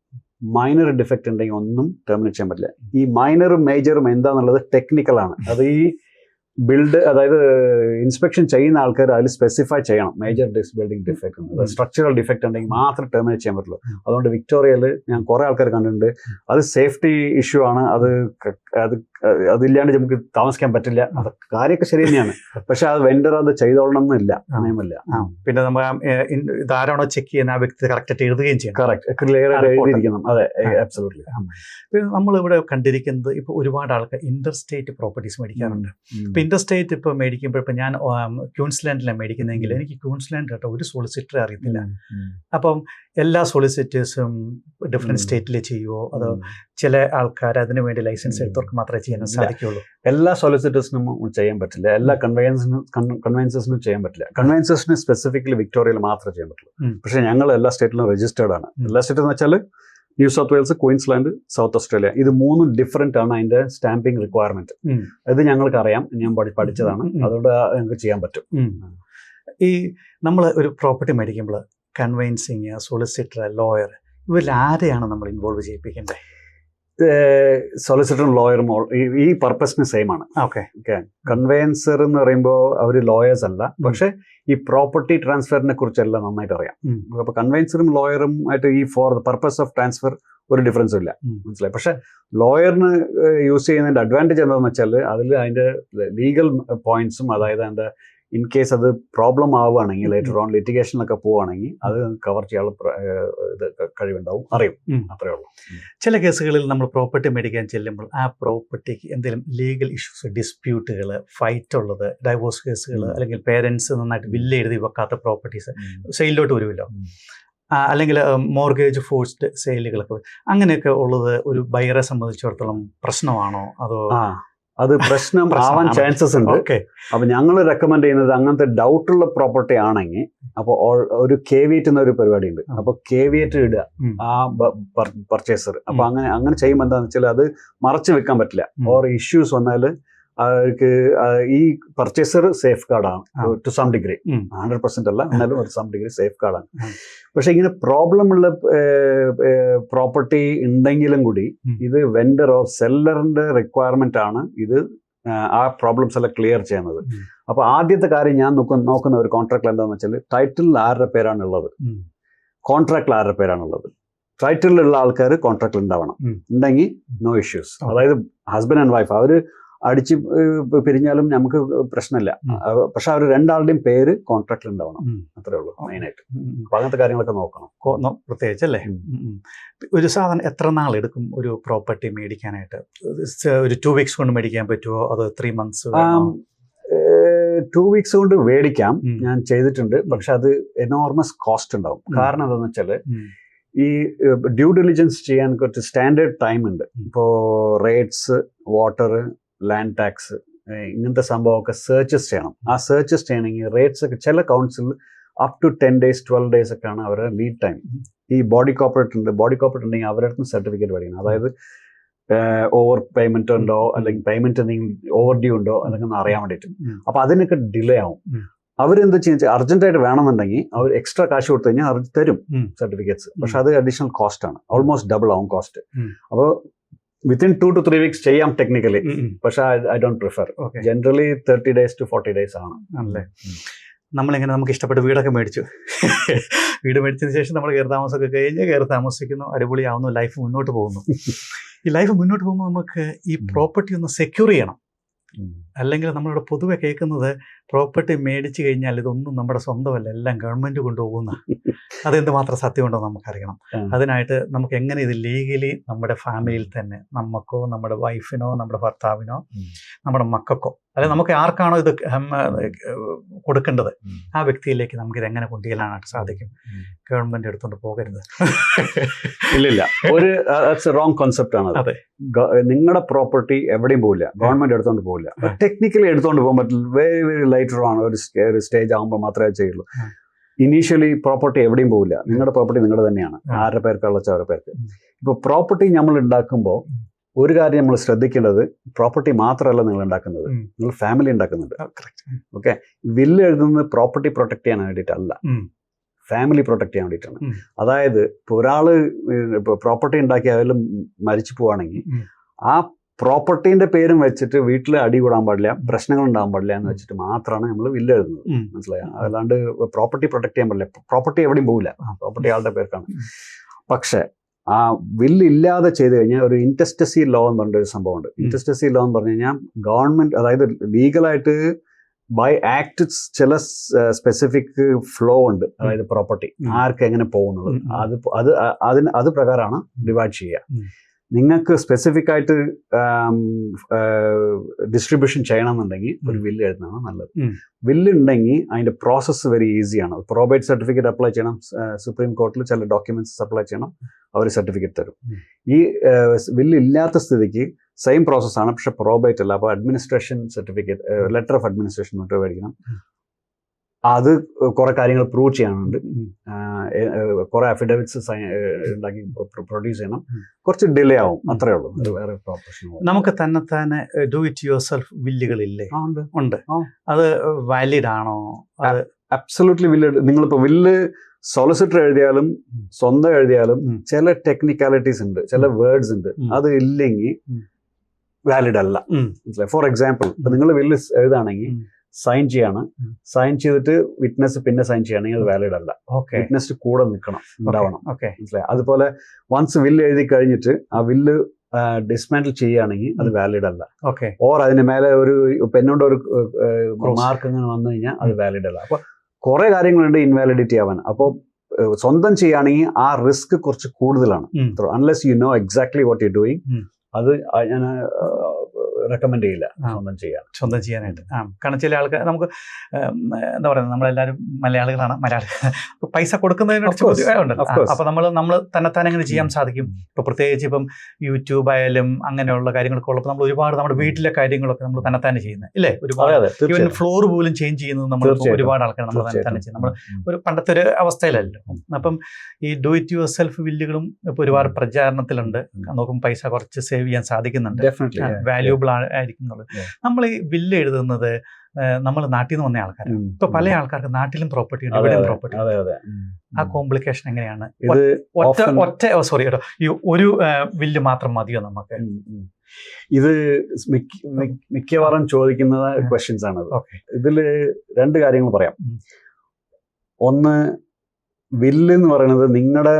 മൈനർ ഡിഫക്റ്റ് ഉണ്ടെങ്കിൽ ഒന്നും ടെർമിനേറ്റ് ചെയ്യാൻ പറ്റില്ല. ഈ മൈനറും മേജറും എന്താണെന്നുള്ളത് ടെക്നിക്കലാണ്. അത് ഈ അതായത് ഇൻസ്പെക്ഷൻ ചെയ്യുന്ന ആൾക്കാർ അതിൽ സ്പെസിഫൈ ചെയ്യണം. Major building defect, structural defect ഉണ്ടെങ്കിൽ മാത്രം ടെർമിനേറ്റ് ചെയ്യാൻ പറ്റുള്ളൂ. അതുകൊണ്ട് വിക്ടോറിയയിൽ ഞാൻ കുറെ ആൾക്കാർ കണ്ടിട്ടുണ്ട്, അത് സേഫ്റ്റി ഇഷ്യൂ ആണ്, അതില്ലാണ്ട് നമുക്ക് താമസിക്കാൻ പറ്റില്ല. അത് കാര്യമൊക്കെ ശരി തന്നെയാണ്, പക്ഷെ അത് വെണ്ടർ അത് ചെയ്തോളണം എന്നില്ല, നിയമമില്ല. പിന്നെ നമ്മൾ ഇതാരാണോ ചെക്ക് ചെയ്യുന്ന ആ വ്യക്തി കറക്റ്റ് എഴുതുകയും ചെയ്യണം. കറക്റ്റ് ക്ലിയർ ആയിട്ട് എഴുതിയിരിക്കണം. അതെ, അബ്സല്യൂട്ട്ലി. നമ്മളിവിടെ കണ്ടിരിക്കുന്നത് ഇപ്പോൾ ഒരുപാട് ആൾക്കാർ ഇന്റർസ്റ്റേറ്റ് പ്രോപ്പർട്ടീസ് മേടിക്കാറുണ്ട്. ഇപ്പം ഇന്റർസ്റ്റേറ്റ് ഇപ്പോൾ മേടിക്കുമ്പോൾ ഇപ്പം ഞാൻ ക്യൂൻസ്ലാൻഡിലാണ് മേടിക്കുന്നതെങ്കിൽ എനിക്ക് ക്യൂൻസ്ലാൻഡിലായിട്ട് ഒരു സോളിസിറ്ററെ അറിയത്തില്ല. അപ്പം എല്ലാ സോളിസിറ്റേഴ്സും ഡിഫറെൻറ്റ് സ്റ്റേറ്റിൽ ചെയ്യുമോ, അതോ ചില ആൾക്കാർ അതിനു വേണ്ടി ലൈസൻസ് എടുത്തവർക്ക് മാത്രമേ ചെയ്യാൻ സാധിക്കുകയുള്ളൂ? എല്ലാ സോളിസിറ്റേഴ്സിനും ചെയ്യാൻ പറ്റില്ല, എല്ലാ കൺവെൻസസിനും ചെയ്യാൻ പറ്റില്ല. കൺവെൻസസിന് സ്പെസിഫിക്കലി വിക്ടോറിയയിൽ മാത്രമേ ചെയ്യാൻ പറ്റുള്ളൂ. പക്ഷേ ഞങ്ങൾ എല്ലാ സ്റ്റേറ്റിലും രജിസ്റ്റേർഡ് ആണ്. എല്ലാ സ്റ്റേറ്റ് എന്ന് വെച്ചാൽ new South Wales, Queensland, south Australia, ഇത് 3 ഡിഫറെന്റ് ആണ് അതിന്റെ സ്റ്റാമ്പിംഗ് റിക്വയർമെന്റ്. അത് ഞങ്ങൾക്ക് അറിയാം, ഞാൻ പഠിച്ചതാണ്, അതുകൊണ്ട് ഞങ്ങൾക്ക് ചെയ്യാൻ പറ്റും. ഈ നമ്മൾ ഒരു പ്രോപ്പർട്ടി മേടിക്കുമ്പോൾ കൺവെൻസിങ്, സോളിസിറ്റർ, ലോയർ ഇവരിൽ ആരെയാണ് നമ്മൾ ഇൻവോൾവ് ചെയ്യിപ്പിക്കേണ്ടത്? സൊളിസിറ്ററും ലോയറും ഈ പർപ്പസിന് സെയിം ആണ്. ഓക്കെ. കൺവെയൻസർ എന്ന് പറയുമ്പോൾ അവർ ലോയേഴ്സ് അല്ല, പക്ഷെ ഈ പ്രോപ്പർട്ടി ട്രാൻസ്ഫറിനെ കുറിച്ചെല്ലാം നന്നായിട്ട് അറിയാം. അപ്പൊ കൺവെയൻസറും ലോയറും ആയിട്ട് ഈ for the purpose of transfer ഒരു ഡിഫറൻസും ഇല്ല, മനസ്സിലായി. പക്ഷെ ലോയറിന് യൂസ് ചെയ്യുന്നതിന്റെ അഡ്വാൻറ്റേജ് എന്താണെന്ന് വെച്ചാൽ അതിന്റെ ലീഗൽ പോയിന്റ്സും, അതായത് അതിന്റെ ഇൻ കേസ് അത് പ്രോബ്ലം ആവുകയാണെങ്കിൽ ലേറ്റർ ഓൺ ലിറ്റിഗേഷനിലൊക്കെ പോവുകയാണെങ്കിൽ അത് കവർ ചെയ്യാനുള്ള ഇത് കഴിവുണ്ടാവും, അറിയും, അത്രേ ഉള്ളൂ. ചില കേസുകളിൽ നമ്മൾ പ്രോപ്പർട്ടി മേടിക്കാൻ ചെല്ലുമ്പോൾ ആ പ്രോപ്പർട്ടിക്ക് എന്തെങ്കിലും ലീഗൽ ഇഷ്യൂസ്, ഡിസ്പ്യൂട്ടുകൾ, ഫൈറ്റ് ഉള്ളത്, ഡൈവോഴ്സ് കേസുകൾ, അല്ലെങ്കിൽ പേരൻസ് നന്നായിട്ട് ബില്ല് എഴുതി വെക്കാത്ത പ്രോപ്പർട്ടീസ് സെയിലിലോട്ട് വരുമല്ലോ, അല്ലെങ്കിൽ മോർഗേജ് ഫോഴ്സ്ഡ് സെയിലുകളൊക്കെ, അങ്ങനെയൊക്കെ ഉള്ളത് ഒരു ബയറെ സംബന്ധിച്ചിടത്തോളം പ്രശ്നമാണോ? അതോ അത് പ്രശ്നം ആവാൻ ചാൻസസ് ഉണ്ട്. അപ്പൊ ഞങ്ങൾ റെക്കമെൻഡ് ചെയ്യുന്നത് അങ്ങനത്തെ ഡൗട്ടുള്ള പ്രോപ്പർട്ടി ആണെങ്കിൽ അപ്പോൾ ഒരു കേവിയേറ്റ് എന്ന ഒരു പരിപാടി ഉണ്ട്. അപ്പൊ കേവിയേറ്റ് ഇടുക ആ പർച്ചേസർ. അപ്പൊ അങ്ങനെ ചെയ്യുമ്പോൾ എന്താണെന്ന് വെച്ചാൽ അത് മറച്ചു വെക്കാൻ പറ്റില്ല. ഓർ ഇഷ്യൂസ് വന്നാൽ അവർക്ക് ഈ പർച്ചേസർ സേഫ് ഗാർഡാണ് ടു സം ഡിഗ്രി, 100% അല്ല, എന്നാലും ഒരു സം ഡിഗ്രി സേഫ് ഗാർഡാണ്. പക്ഷെ ഇങ്ങനെ പ്രോബ്ലം ഉള്ള പ്രോപ്പർട്ടി ഉണ്ടെങ്കിലും കൂടി ഇത് വെൻഡറോ സെല്ലറിന്റെ റിക്വയർമെന്റ് ആണ് ഇത് ആ പ്രോബ്ലംസ് എല്ലാം ക്ലിയർ ചെയ്യുന്നത്. അപ്പൊ ആദ്യത്തെ കാര്യം ഞാൻ നോക്കുന്ന ഒരു കോൺട്രാക്റ്റിൽ എന്താണെന്ന് വെച്ചാൽ ടൈറ്റിൽ ആരുടെ പേരാണുള്ളത്, കോൺട്രാക്റ്റിൽ ആരുടെ പേരാണുള്ളത്. ടൈറ്റിലുള്ള ആൾക്കാർ കോൺട്രാക്റ്റിൽ ഉണ്ടാവണം, ഉണ്ടെങ്കിൽ നോ ഇഷ്യൂസ്. അതായത് ഹസ്ബൻഡ് ആൻഡ് വൈഫ് അവർ അടിച്ച് പിരിഞ്ഞാലും നമുക്ക് പ്രശ്നമില്ല, പക്ഷെ അവർ രണ്ടാളുടെയും പേര് കോൺട്രാക്റ്റിൽ ഉണ്ടാവണം, അത്രേ ഉള്ളൂ മെയിനായിട്ട്. അപ്പൊ അങ്ങനത്തെ കാര്യങ്ങളൊക്കെ നോക്കണം പ്രത്യേകിച്ച് അല്ലേ. ഒരു സാധനം എത്ര നാളെടുക്കും ഒരു പ്രോപ്പർട്ടി മേടിക്കാനായിട്ട്? ഒരു 2 weeks കൊണ്ട് മേടിക്കാൻ പറ്റുമോ, അതോ 3 months? 2 weeks കൊണ്ട് മേടിക്കാം, ഞാൻ ചെയ്തിട്ടുണ്ട്. പക്ഷെ അത് എനോർമസ് കോസ്റ്റ് ഉണ്ടാവും. കാരണം എന്താണെന്ന് വെച്ചാല് ഈ ഡ്യൂ ഡിലിജൻസ് ചെയ്യാൻ കുറച്ച് സ്റ്റാൻഡേർഡ് ടൈം ഉണ്ട്. ഇപ്പോൾ റേറ്റ്സ്, വാട്ടർ, ലാൻഡ് ടാക്സ്, ഇങ്ങനത്തെ സംഭവമൊക്കെ സെർച്ചസ് ചെയ്യണം. ആ സെർച്ചസ് ചെയ്യണമെങ്കിൽ റേറ്റ്സ് ഒക്കെ ചില council up to 10 days 12 days ഒക്കെയാണ് അവരുടെ ലീഡ് ടൈം. ഈ ബോഡി കോർപ്പറേറ്റ് ഉണ്ടെങ്കിൽ അവരുടെ അടുത്ത് സർട്ടിഫിക്കറ്റ് പഠിക്കണം. അതായത് ഓവർ പേയ്മെന്റ് ഉണ്ടോ, അല്ലെങ്കിൽ പേയ്മെന്റ് എന്തെങ്കിലും ഓവർ ഡ്യൂ ഉണ്ടോ എന്നൊക്കെ അറിയാൻ വേണ്ടിയിട്ട്. അപ്പൊ അതിനൊക്കെ ഡിലേ ആവും. അവരെന്താ ചെയ്യുക, അർജന്റായിട്ട് വേണമെന്നുണ്ടെങ്കിൽ അവർ എക്സ്ട്രാ കാശ് കൊടുത്തു കഴിഞ്ഞാൽ അവർ തരും സർട്ടിഫിക്കറ്റ്സ്. പക്ഷെ അത് അഡീഷണൽ കോസ്റ്റ് ആണ്, ഓൾമോസ്റ്റ് ഡബിൾ ആവും കോസ്റ്റ്. അപ്പോൾ വിത്തിൻ 2 to 3 weeks ചെയ്യാം ടെക്നിക്കലി, പക്ഷെ I don't prefer. Generally 30 days to 40 days ആണ്. ആണല്ലേ. നമ്മളിങ്ങനെ നമുക്ക് ഇഷ്ടപ്പെട്ട വീടൊക്കെ മേടിച്ചു, വീട് മേടിച്ചതിന് ശേഷം നമ്മൾ കയറി താമസമൊക്കെ കഴിഞ്ഞ് കയറി താമസിക്കുന്നു, അടിപൊളിയാവുന്നു, ലൈഫ് മുന്നോട്ട് പോകുന്നു. ഈ ലൈഫ് മുന്നോട്ട് പോകുമ്പോൾ നമുക്ക് ഈ പ്രോപ്പർട്ടി ഒന്ന് സെക്യൂർ ചെയ്യണം. അല്ലെങ്കിൽ നമ്മളിവിടെ പൊതുവെ കേൾക്കുന്നത് പ്രോപ്പർട്ടി മേടിച്ചു കഴിഞ്ഞാൽ ഇതൊന്നും നമ്മുടെ സ്വന്തമല്ല, എല്ലാം ഗവൺമെന്റ് കൊണ്ടുപോകുന്ന. അതെന്ത് മാത്രം സത്യമുണ്ടോ നമുക്കറിയണം. അതിനായിട്ട് നമുക്ക് എങ്ങനെ ഇത് ലീഗലി നമ്മുടെ ഫാമിലിയിൽ തന്നെ നമുക്കോ, നമ്മുടെ വൈഫിനോ, നമ്മുടെ ഭർത്താവിനോ, നമ്മുടെ മക്കൾക്കോ, അല്ലെങ്കിൽ നമുക്ക് ആർക്കാണോ ഇത് കൊടുക്കേണ്ടത് ആ വ്യക്തിയിലേക്ക് നമുക്കിത് എങ്ങനെ കൊണ്ടുചെല്ലാനായിട്ട് സാധിക്കും? ഗവൺമെന്റ് എടുത്തുകൊണ്ട് പോകരുത്. ഇല്ലില്ല, ഒരു റോങ് കോൺസെപ്റ്റ് ആണ്. അതെ, നിങ്ങളുടെ പ്രോപ്പർട്ടി എവിടെയും പോവില്ല, ഗവൺമെന്റ് എടുത്തോണ്ട് പോവില്ല. ടെക്നിക്കലി എടുത്തോണ്ട് പോകാൻ പറ്റില്ല. വെരി വെരി ലൈറ്റർ ആണ്, ഒരു സ്റ്റേജ് ആകുമ്പോൾ മാത്രമേ ചെയ്യുള്ളൂ. ഇനീഷ്യലി പ്രോപ്പർട്ടി എവിടെയും പോവില്ല. നിങ്ങളുടെ പ്രോപ്പർട്ടി നിങ്ങളുടെ തന്നെയാണ്, ആരുടെ പേർക്കുള്ള അവരുടെ പേർക്ക്. ഇപ്പോൾ പ്രോപ്പർട്ടി നമ്മൾ ഉണ്ടാക്കുമ്പോൾ ഒരു കാര്യം നമ്മൾ ശ്രദ്ധിക്കേണ്ടത്, പ്രോപ്പർട്ടി മാത്രമല്ല നിങ്ങൾ ഉണ്ടാക്കുന്നത്, നിങ്ങൾ ഫാമിലി ഉണ്ടാക്കുന്നുണ്ട്. ഓക്കെ, വില്ല് എഴുതുന്നത് പ്രോപ്പർട്ടി പ്രൊട്ടക്ട് ചെയ്യാൻ വേണ്ടിയിട്ടല്ല, ഫാമിലി പ്രൊട്ടക്ട് ചെയ്യാൻ വേണ്ടിയിട്ടാണ്. അതായത് ഇപ്പോൾ ഒരാള് പ്രോപ്പർട്ടി ഉണ്ടാക്കി അതിൽ മരിച്ചു പോവാണെങ്കിൽ ആ പ്രോപ്പർട്ടീന്റെ പേരും വെച്ചിട്ട് വീട്ടിൽ അടി കൂടാൻ പാടില്ല, പ്രശ്നങ്ങൾ ഉണ്ടാകാൻ പാടില്ല എന്ന് വെച്ചിട്ട് മാത്രമാണ് നമ്മൾ വില്ല് എഴുതുന്നത്, മനസ്സിലായോ? അല്ലാണ്ട് പ്രോപ്പർട്ടി പ്രൊട്ടക്ട് ചെയ്യാൻ പാടില്ല. പ്രോപ്പർട്ടി എവിടെയും പോകില്ല, പ്രോപ്പർട്ടി ആളുടെ പേർക്കാണ്. പക്ഷെ ആ വില്ല് ഇല്ലാതെ ചെയ്ത് കഴിഞ്ഞാൽ ഒരു ഇൻറ്റസ്റ്റസി ലോ എന്ന് പറഞ്ഞൊരു സംഭവമുണ്ട്. ഇൻറ്റസ്റ്റസി ലോ എന്ന് പറഞ്ഞു കഴിഞ്ഞാൽ ഗവൺമെന്റ്, അതായത് ലീഗലായിട്ട് ബൈ ആക്ട് ചില സ്പെസിഫിക് ഫ്ലോ ഉണ്ട്. അതായത് പ്രോപ്പർട്ടി ആർക്ക് എങ്ങനെ പോകുന്നത് അത് പ്രകാരമാണ് ഡിവൈഡ് ചെയ്യുക. നിങ്ങൾക്ക് സ്പെസിഫിക് ആയിട്ട് ഡിസ്ട്രിബ്യൂഷൻ ചെയ്യണമെന്നുണ്ടെങ്കിൽ ഒരു വില്ല് എഴുതുന്നതാണ് നല്ലത്. വില്ല് ഉണ്ടെങ്കിൽ അതിന്റെ പ്രോസസ്സ് വെരി ഈസിയാണ്. പ്രോബേറ്റ് സർട്ടിഫിക്കറ്റ് അപ്ലൈ ചെയ്യണം, സുപ്രീം കോർട്ടിൽ ചില ഡോക്യുമെന്റ്സ് അപ്ലൈ ചെയ്യണം, അവർ സർട്ടിഫിക്കറ്റ് തരും. ഈ വില്ല് ഇല്ലാത്ത സ്ഥിതിക്ക് സെയിം പ്രോസസ്സാണ്, പക്ഷെ പ്രോബേറ്റ് അല്ല. അപ്പോൾ administration certificate, letter of administration മറ്റോ മേടിക്കണം. അത് കുറെ കാര്യങ്ങൾ പ്രൂവ് ചെയ്യാനുണ്ട്, കുറെ അഫിഡവിറ്റ്സ് ഉണ്ടാക്കി പ്രൊഡ്യൂസ് ചെയ്യണം. കുറച്ച് ഡിലേ ആവും, അത്രേ ഉള്ളൂ. അത് വേറെ പ്രൊഫഷണൽ. നമുക്ക് തന്നെ ഡു ഇറ്റ് യുവർ സെൽഫ് വില്ലുകളില്ലേ? ഉണ്ട്. അത് വാലിഡ് ആണോ? അബ്സല്യൂട്ട്ലി വില്ല്. നിങ്ങളിപ്പോൾ വില്ല് സോളിസിറ്റർ എഴുതിയാലും സ്വന്തം എഴുതിയാലും ഉം. ചില ടെക്നിക്കാലിറ്റീസ് ഉണ്ട്, ചില വേർഡ്സ് ഉണ്ട്, അത് ഇല്ലെങ്കിൽ വാലിഡ് അല്ല. മനസ്സിലായി? ഫോർ എക്സാമ്പിൾ, ഇപ്പൊ നിങ്ങൾ വില്ല് എഴുതാണെങ്കിൽ സൈൻ ചെയ്യാണ്, സൈൻ ചെയ്തിട്ട് വിറ്റ്നസ് പിന്നെ സൈൻ ചെയ്യുകയാണെങ്കിൽ അത് വാലിഡ് അല്ല. വിറ്റ്നസ് കൂടെ നിൽക്കണം, ഉണ്ടാവണം. മനസ്സിലായി? അതുപോലെ വൺസ് വില്ല് എഴുതി കഴിഞ്ഞിട്ട് ആ വില്ല് ഡിസ്മാൻഡിൽ ചെയ്യുകയാണെങ്കിൽ അത് വാലിഡ് അല്ല. ഓർ അതിന് മേലെ ഒരു പെന്നോണ്ട് ഒരു മാർക്ക് അങ്ങനെ വന്നു കഴിഞ്ഞാൽ അത് വാലിഡ് അല്ല. അപ്പൊ കുറെ കാര്യങ്ങളുണ്ട് ഇൻവാലിഡിറ്റി ആവാൻ. അപ്പോൾ സ്വന്തം ചെയ്യുകയാണെങ്കിൽ ആ റിസ്ക് കുറച്ച് കൂടുതലാണ്. Unless you know exactly what you doing, അത് ഞാൻ റെക്കമെൻഡ് ചെയ്യില്ല സ്വന്തം ചെയ്യാനായിട്ട്. കാരണം ചില ആൾക്കാർ നമുക്ക് എന്താ പറയുക, നമ്മളെല്ലാവരും മലയാളികളാണ്, പൈസ കൊടുക്കുന്നതിന് അപ്പൊ നമ്മൾ തന്നെത്താൻ എങ്ങനെ ചെയ്യാൻ സാധിക്കും. ഇപ്പൊ പ്രത്യേകിച്ച് ഇപ്പം യൂട്യൂബ് ആയാലും അങ്ങനെയുള്ള കാര്യങ്ങളൊക്കെ ഉള്ളപ്പോൾ നമ്മൾ ഒരുപാട് നമ്മുടെ വീട്ടിലെ കാര്യങ്ങളൊക്കെ നമ്മൾ തന്നെത്താനെ ചെയ്യുന്നത് ഇല്ലേ, ഒരുപാട് ഈവൻ ഫ്ലോർ പോലും ചേഞ്ച് ചെയ്യുന്നത് നമ്മൾ ഒരുപാട് ആൾക്കാർ നമ്മൾ തന്നെ ചെയ്യുന്നത്. നമ്മൾ ഒരു പണ്ടത്തെ ഒരു അവസ്ഥയിലല്ലോ. അപ്പം ഈ ഡു ഇറ്റ് യുവർ സെൽഫ് വില്ലുകളും ഇപ്പൊ ഒരുപാട് പ്രചാരണത്തിലുണ്ട്. നോക്കും പൈസ കുറച്ച് സേവ് ചെയ്യാൻ സാധിക്കുന്നുണ്ട്, വാല്യൂബിൾ ആയിരിക്കും എന്നുള്ളത്. നമ്മൾ ഈ ബില്ല് എഴുതുന്നത് നമ്മൾ നാട്ടിൽ നിന്ന് വന്ന ആൾക്കാരാണ്. ഇപ്പൊ പല ആൾക്കാർക്ക് നാട്ടിലും പ്രോപ്പർട്ടി ഉണ്ട്, ഇവിടെയും പ്രോപ്പർട്ടി. ആ കോംപ്ലിക്കേഷൻ എങ്ങനെയാണ്? സോറി കേട്ടോ, ഈ ഒരു ബില്ല് മാത്രം മതിയോ നമുക്ക്? ഇത് മിക്കവാറും ചോദിക്കുന്ന ക്വസ്റ്റ്യൻസ് ആണ്. ഇതില് രണ്ട് കാര്യങ്ങൾ പറയാം. ഒന്ന്, വില്ല് എന്ന് പറയുന്നത് നിങ്ങളുടെ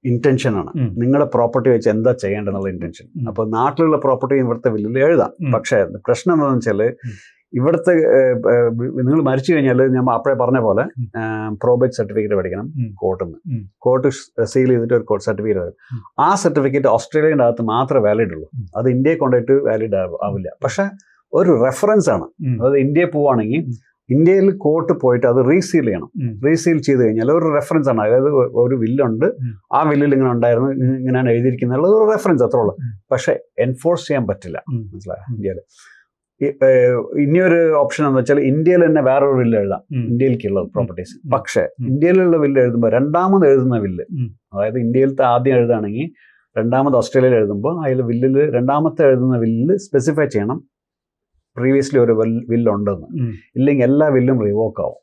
ഇന്റൻഷനാണ്, നിങ്ങളുടെ പ്രോപ്പർട്ടി വെച്ച് എന്താ ചെയ്യേണ്ടതെന്നുള്ള ഇന്റൻഷൻ. അപ്പൊ നാട്ടിലുള്ള പ്രോപ്പർട്ടി ഇവിടുത്തെ വില്ലിൽ എഴുതാം. പക്ഷേ പ്രശ്നം എന്താണെന്ന് വെച്ചാൽ ഇവിടുത്തെ നിങ്ങൾ മരിച്ചു കഴിഞ്ഞാൽ ഞാൻ അപ്പോഴേ പറഞ്ഞ പോലെ പ്രോബേറ്റ് സർട്ടിഫിക്കറ്റ് പഠിക്കണം കോർട്ടിൽ നിന്ന്. കോർട്ട് സീൽ ചെയ്തിട്ട് ഒരു കോർട്ട് സർട്ടിഫിക്കറ്റ് തരും. ആ സർട്ടിഫിക്കറ്റ് ഓസ്ട്രേലിയൻ്റെ അകത്ത് മാത്രമേ വാലിഡ് ഉള്ളൂ, അത് ഇന്ത്യയെ കൊണ്ടുപോയിട്ട് വാലിഡ് ആവില്ല. പക്ഷെ ഒരു റെഫറൻസ് ആണ്. അതായത് ഇന്ത്യയിൽ പോവുകയാണെങ്കിൽ ഇന്ത്യയിൽ കോർട്ട് പോയിട്ട് അത് റീസീൽ ചെയ്യണം. റീസീൽ ചെയ്ത് കഴിഞ്ഞാൽ ഒരു റെഫറൻസ് ആണ്. അതായത് ഒരു വില്ലുണ്ട്, ആ വില്ലിൽ ഇങ്ങനെ ഉണ്ടായിരുന്നു, ഇങ്ങനെയാണ് എഴുതിയിരിക്കുന്നത്, ഒരു റെഫറൻസ് അത്രേ ഉള്ളൂ. പക്ഷെ എൻഫോഴ്സ് ചെയ്യാൻ പറ്റില്ല. മനസ്സിലായോ? ഇന്ത്യയിൽ ഇനിയൊരു ഓപ്ഷൻ എന്ന് വെച്ചാൽ ഇന്ത്യയിൽ തന്നെ വേറൊരു വില്ല് എഴുതാം, ഇന്ത്യയിലേക്കുള്ള പ്രോപ്പർട്ടീസ്. പക്ഷെ ഇന്ത്യയിലുള്ള വില്ല് എഴുതുമ്പോൾ രണ്ടാമത് എഴുതുന്ന വില്ല്, അതായത് ഇന്ത്യയിലത്തെ ആദ്യം എഴുതുകയാണെങ്കിൽ രണ്ടാമത് ഓസ്ട്രേലിയയിൽ എഴുതുമ്പോൾ അതിൽ വില്ലിൽ രണ്ടാമത്തെ എഴുതുന്ന വില്ല് സ്പെസിഫൈ ചെയ്യണം പ്രീവിയസ്ലി ഒരു വില്ലുണ്ടെന്ന്. ഇല്ലെങ്കിൽ എല്ലാ വില്ലും റിവോക്ക് ആവും.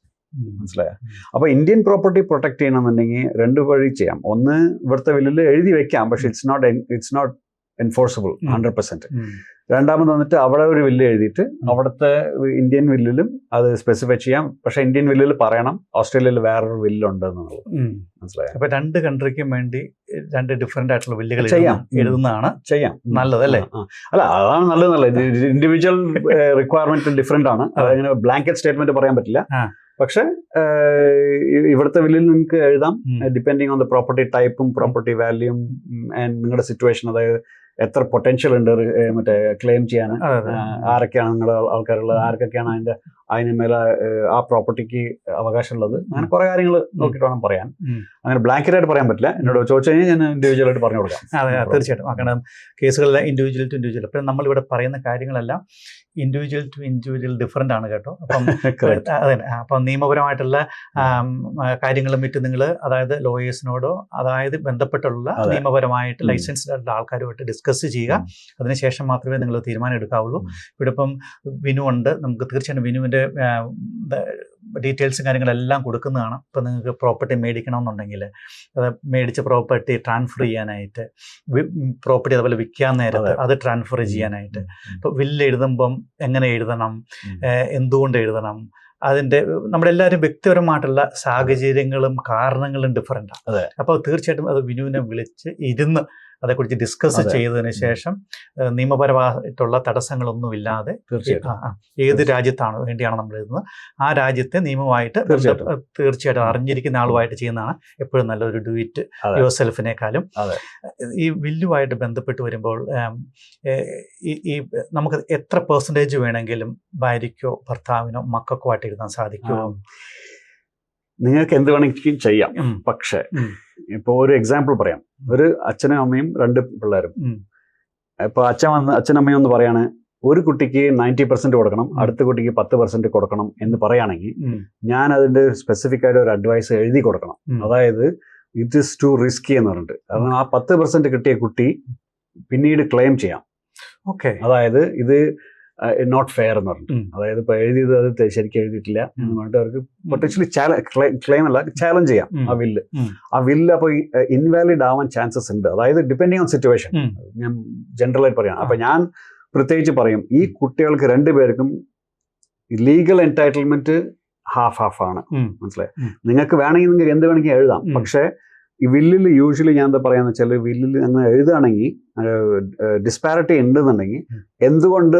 മനസ്സിലായോ? അപ്പൊ ഇന്ത്യൻ പ്രോപ്പർട്ടി പ്രൊട്ടക്ട് ചെയ്യണമെന്നുണ്ടെങ്കിൽ രണ്ട് വഴി ചെയ്യാം. ഒന്ന്, ഇവിടുത്തെ വില്ലിൽ എഴുതി വെക്കാം, പക്ഷെ ഇറ്റ്സ് നോട്ട് എൻഫോഴ്സിബിൾ 100%. രണ്ടാമത് വന്നിട്ട് അവിടെ ഒരു വില്ല് എഴുതിയിട്ട് അവിടുത്തെ ഇന്ത്യൻ വില്ലിലും അത് സ്പെസിഫൈ ചെയ്യാം. പക്ഷെ ഇന്ത്യൻ വില്ലിൽ പറയണം ഓസ്ട്രേലിയയിൽ വേറൊരു വില്ലുണ്ടെന്നുള്ളത്. മനസ്സിലായോ? അപ്പൊ രണ്ട് കൺട്രിക്കും വേണ്ടി രണ്ട് ഡിഫറെന്റ് ആയിട്ടുള്ള വില്ലുകൾ എഴുതുന്നതാണ് ചെയ്യാം നല്ലത് അല്ലേ? അല്ല, അതാണ് നല്ലത്. ഇൻഡിവിജ്വൽ റിക്വയർമെന്റ് ഡിഫറെന്റ് ആണ്. അതങ്ങനെ ബ്ലാങ്കറ്റ് സ്റ്റേറ്റ്മെന്റ് പറയാൻ പറ്റില്ല. പക്ഷെ ഇവിടുത്തെ വില്ലിൽ നിങ്ങൾക്ക് എഴുതാം, ഡിപ്പെൻഡിങ് ഓൺ ദ പ്രോപ്പർട്ടി ടൈപ്പും പ്രോപ്പർട്ടി വാല്യൂം ആൻഡ് നിങ്ങളുടെ സിറ്റുവേഷൻ. അതായത് എത്ര പൊട്ടൻഷ്യൽ ഉണ്ട് മറ്റേ ക്ലെയിം ചെയ്യാൻ, ആരൊക്കെയാണ് നിങ്ങളുടെ ആൾക്കാരുള്ളത്, ആർക്കൊക്കെയാണ് അതിന് മേലെ ആ പ്രോപ്പർട്ടിക്ക് അവകാശമുള്ളത്, അങ്ങനെ കുറെ കാര്യങ്ങൾ നോക്കിയിട്ട് വേണം പറയാൻ. അങ്ങനെ ബ്ലാങ്കറ്റ് ആയിട്ട് പറയാൻ പറ്റില്ല. എന്നോട് ചോദിച്ചു കഴിഞ്ഞാൽ ഞാൻ ഇൻഡിവിജ്വൽ ആയിട്ട് പറഞ്ഞു കൊടുക്കാം. അതെ, തീർച്ചയായിട്ടും. കാരണം കേസുകളിലെ ഇൻഡിവിജ്വൽ ടു ഇൻഡിവിജ്വൽ. അപ്പം നമ്മളിവിടെ പറയുന്ന കാര്യങ്ങളെല്ലാം ഇൻഡിവിജ്വൽ ടു ഇൻഡിവിജ്വൽ ഡിഫറെൻ്റ് ആണ് കേട്ടോ. അപ്പം അതെ, അപ്പം നിയമപരമായിട്ടുള്ള കാര്യങ്ങളും മറ്റും നിങ്ങൾ അതായത് ലോയേഴ്സിനോടോ അതായത് ബന്ധപ്പെട്ടുള്ള നിയമപരമായിട്ട് ലൈസൻസ്ഡ് ആയിട്ടുള്ള ആൾക്കാരുമായിട്ട് ഡിസ്കസ് ചെയ്യുക. അതിനുശേഷം മാത്രമേ നിങ്ങൾ തീരുമാനം എടുക്കാവുള്ളൂ. ഇവിടെ ഇപ്പം വിനു ഉണ്ട്, നമുക്ക് തീർച്ചയായിട്ടും വിനുവിൻ്റെ ഡീറ്റെയിൽസും കാര്യങ്ങളെല്ലാം കൊടുക്കുന്നതാണ്. ഇപ്പം നിങ്ങൾക്ക് പ്രോപ്പർട്ടി മേടിക്കണമെന്നുണ്ടെങ്കിൽ അത് മേടിച്ച പ്രോപ്പർട്ടി ട്രാൻസ്ഫർ ചെയ്യാനായിട്ട്, പ്രോപ്പർട്ടി അതുപോലെ വിൽക്കാൻ നേരത്ത് അത് ട്രാൻസ്ഫർ ചെയ്യാനായിട്ട്, ഇപ്പോൾ വില്ല് എഴുതുമ്പം എങ്ങനെ എഴുതണം, എന്തുകൊണ്ട് എഴുതണം, അതിൻ്റെ നമ്മുടെ എല്ലാവരും വ്യക്തിപരമായിട്ടുള്ള സാഹചര്യങ്ങളും കാരണങ്ങളും ഡിഫറെൻ്റാണ്. അപ്പോൾ തീർച്ചയായിട്ടും അത് വിനുവിനെ വിളിച്ച് ഇരുന്ന് അതേക്കുറിച്ച് ഡിസ്കസ് ചെയ്തതിന് ശേഷം നിയമപരമായിട്ടുള്ള തടസ്സങ്ങളൊന്നുമില്ലാതെ ഏത് രാജ്യത്താണോ വേണ്ടിയാണ് നമ്മൾ എഴുതുന്നത് ആ രാജ്യത്തെ നിയമമായിട്ട് തീർച്ചയായിട്ടും അറിഞ്ഞിരിക്കുന്ന ആളുമായിട്ട് ചെയ്യുന്നതാണ് എപ്പോഴും നല്ലൊരു ഡു ഇറ്റ് യുവർ സെൽഫിനേക്കാളും. ഈ വില്ലുമായിട്ട് ബന്ധപ്പെട്ട് വരുമ്പോൾ ഈ നമുക്ക് എത്ര പെർസെൻറ്റേജ് വേണമെങ്കിലും ഭാര്യയ്ക്കോ ഭർത്താവിനോ മക്കൾക്കോ ആയിട്ട് എഴുതാൻ സാധിക്കുമോ? നിങ്ങൾക്ക് എന്ത് വേണമെങ്കിലും ചെയ്യാം. പക്ഷേ ഇപ്പോൾ ഒരു എക്സാമ്പിൾ പറയാം. ഒരു അച്ഛനും അമ്മയും രണ്ട് പിള്ളേരും. ഇപ്പോൾ അച്ഛനമ്മയും ഒന്ന് പറയാണ് ഒരു കുട്ടിക്ക് 90% കൊടുക്കണം, അടുത്ത കുട്ടിക്ക് 10% കൊടുക്കണം എന്ന് പറയുകയാണെങ്കിൽ ഞാൻ അതിൻ്റെ സ്പെസിഫിക് ആയിട്ട് ഒരു അഡ്വൈസ് എഴുതി കൊടുക്കണം. അതായത് ഇറ്റ് ഈസ് ടു റിസ്കി എന്ന് പറഞ്ഞിട്ട്. കാരണം ആ 10% കിട്ടിയ കുട്ടി പിന്നീട് ക്ലെയിം ചെയ്യാം. ഓക്കെ, അതായത് ഇത് നോട്ട് ഫെയർ എന്ന് പറഞ്ഞു. അതായത് ഇപ്പോൾ എഴുതിയത് അത് ശരിക്കും എഴുതിയിട്ടില്ല എന്ന് പറഞ്ഞിട്ട് അവർക്ക് പൊട്ടൻഷ്യലി ക്ലെയിം അല്ല ചാലഞ്ച് ചെയ്യാം ആ വില്ല് അപ്പോൾ ഇൻവാലിഡ് ആവാൻ ചാൻസസ് ഉണ്ട്. അതായത് ഡിപ്പെൻഡിങ് ഓൺ സിറ്റുവേഷൻ ഞാൻ ജനറലായിട്ട് പറയാം. അപ്പൊ ഞാൻ പ്രത്യേകിച്ച് പറയും ഈ കുട്ടികൾക്ക് രണ്ടുപേർക്കും ലീഗൽ എൻടൈറ്റിൽമെന്റ് ഹാഫ് ആണ്. മനസ്സിലായി? നിങ്ങൾക്ക് വേണമെങ്കിൽ നിങ്ങൾക്ക് എന്ത് വേണമെങ്കിൽ എഴുതാം. പക്ഷേ ഈ വില്ലിൽ യൂഷ്വലി ഞാൻ എന്താ പറയാന്ന് വെച്ചാൽ വില്ലിൽ അങ്ങനെ എഴുതുകയാണെങ്കിൽ ഡിസ്പാരിറ്റി ഉണ്ടെന്നുണ്ടെങ്കിൽ എന്തുകൊണ്ട്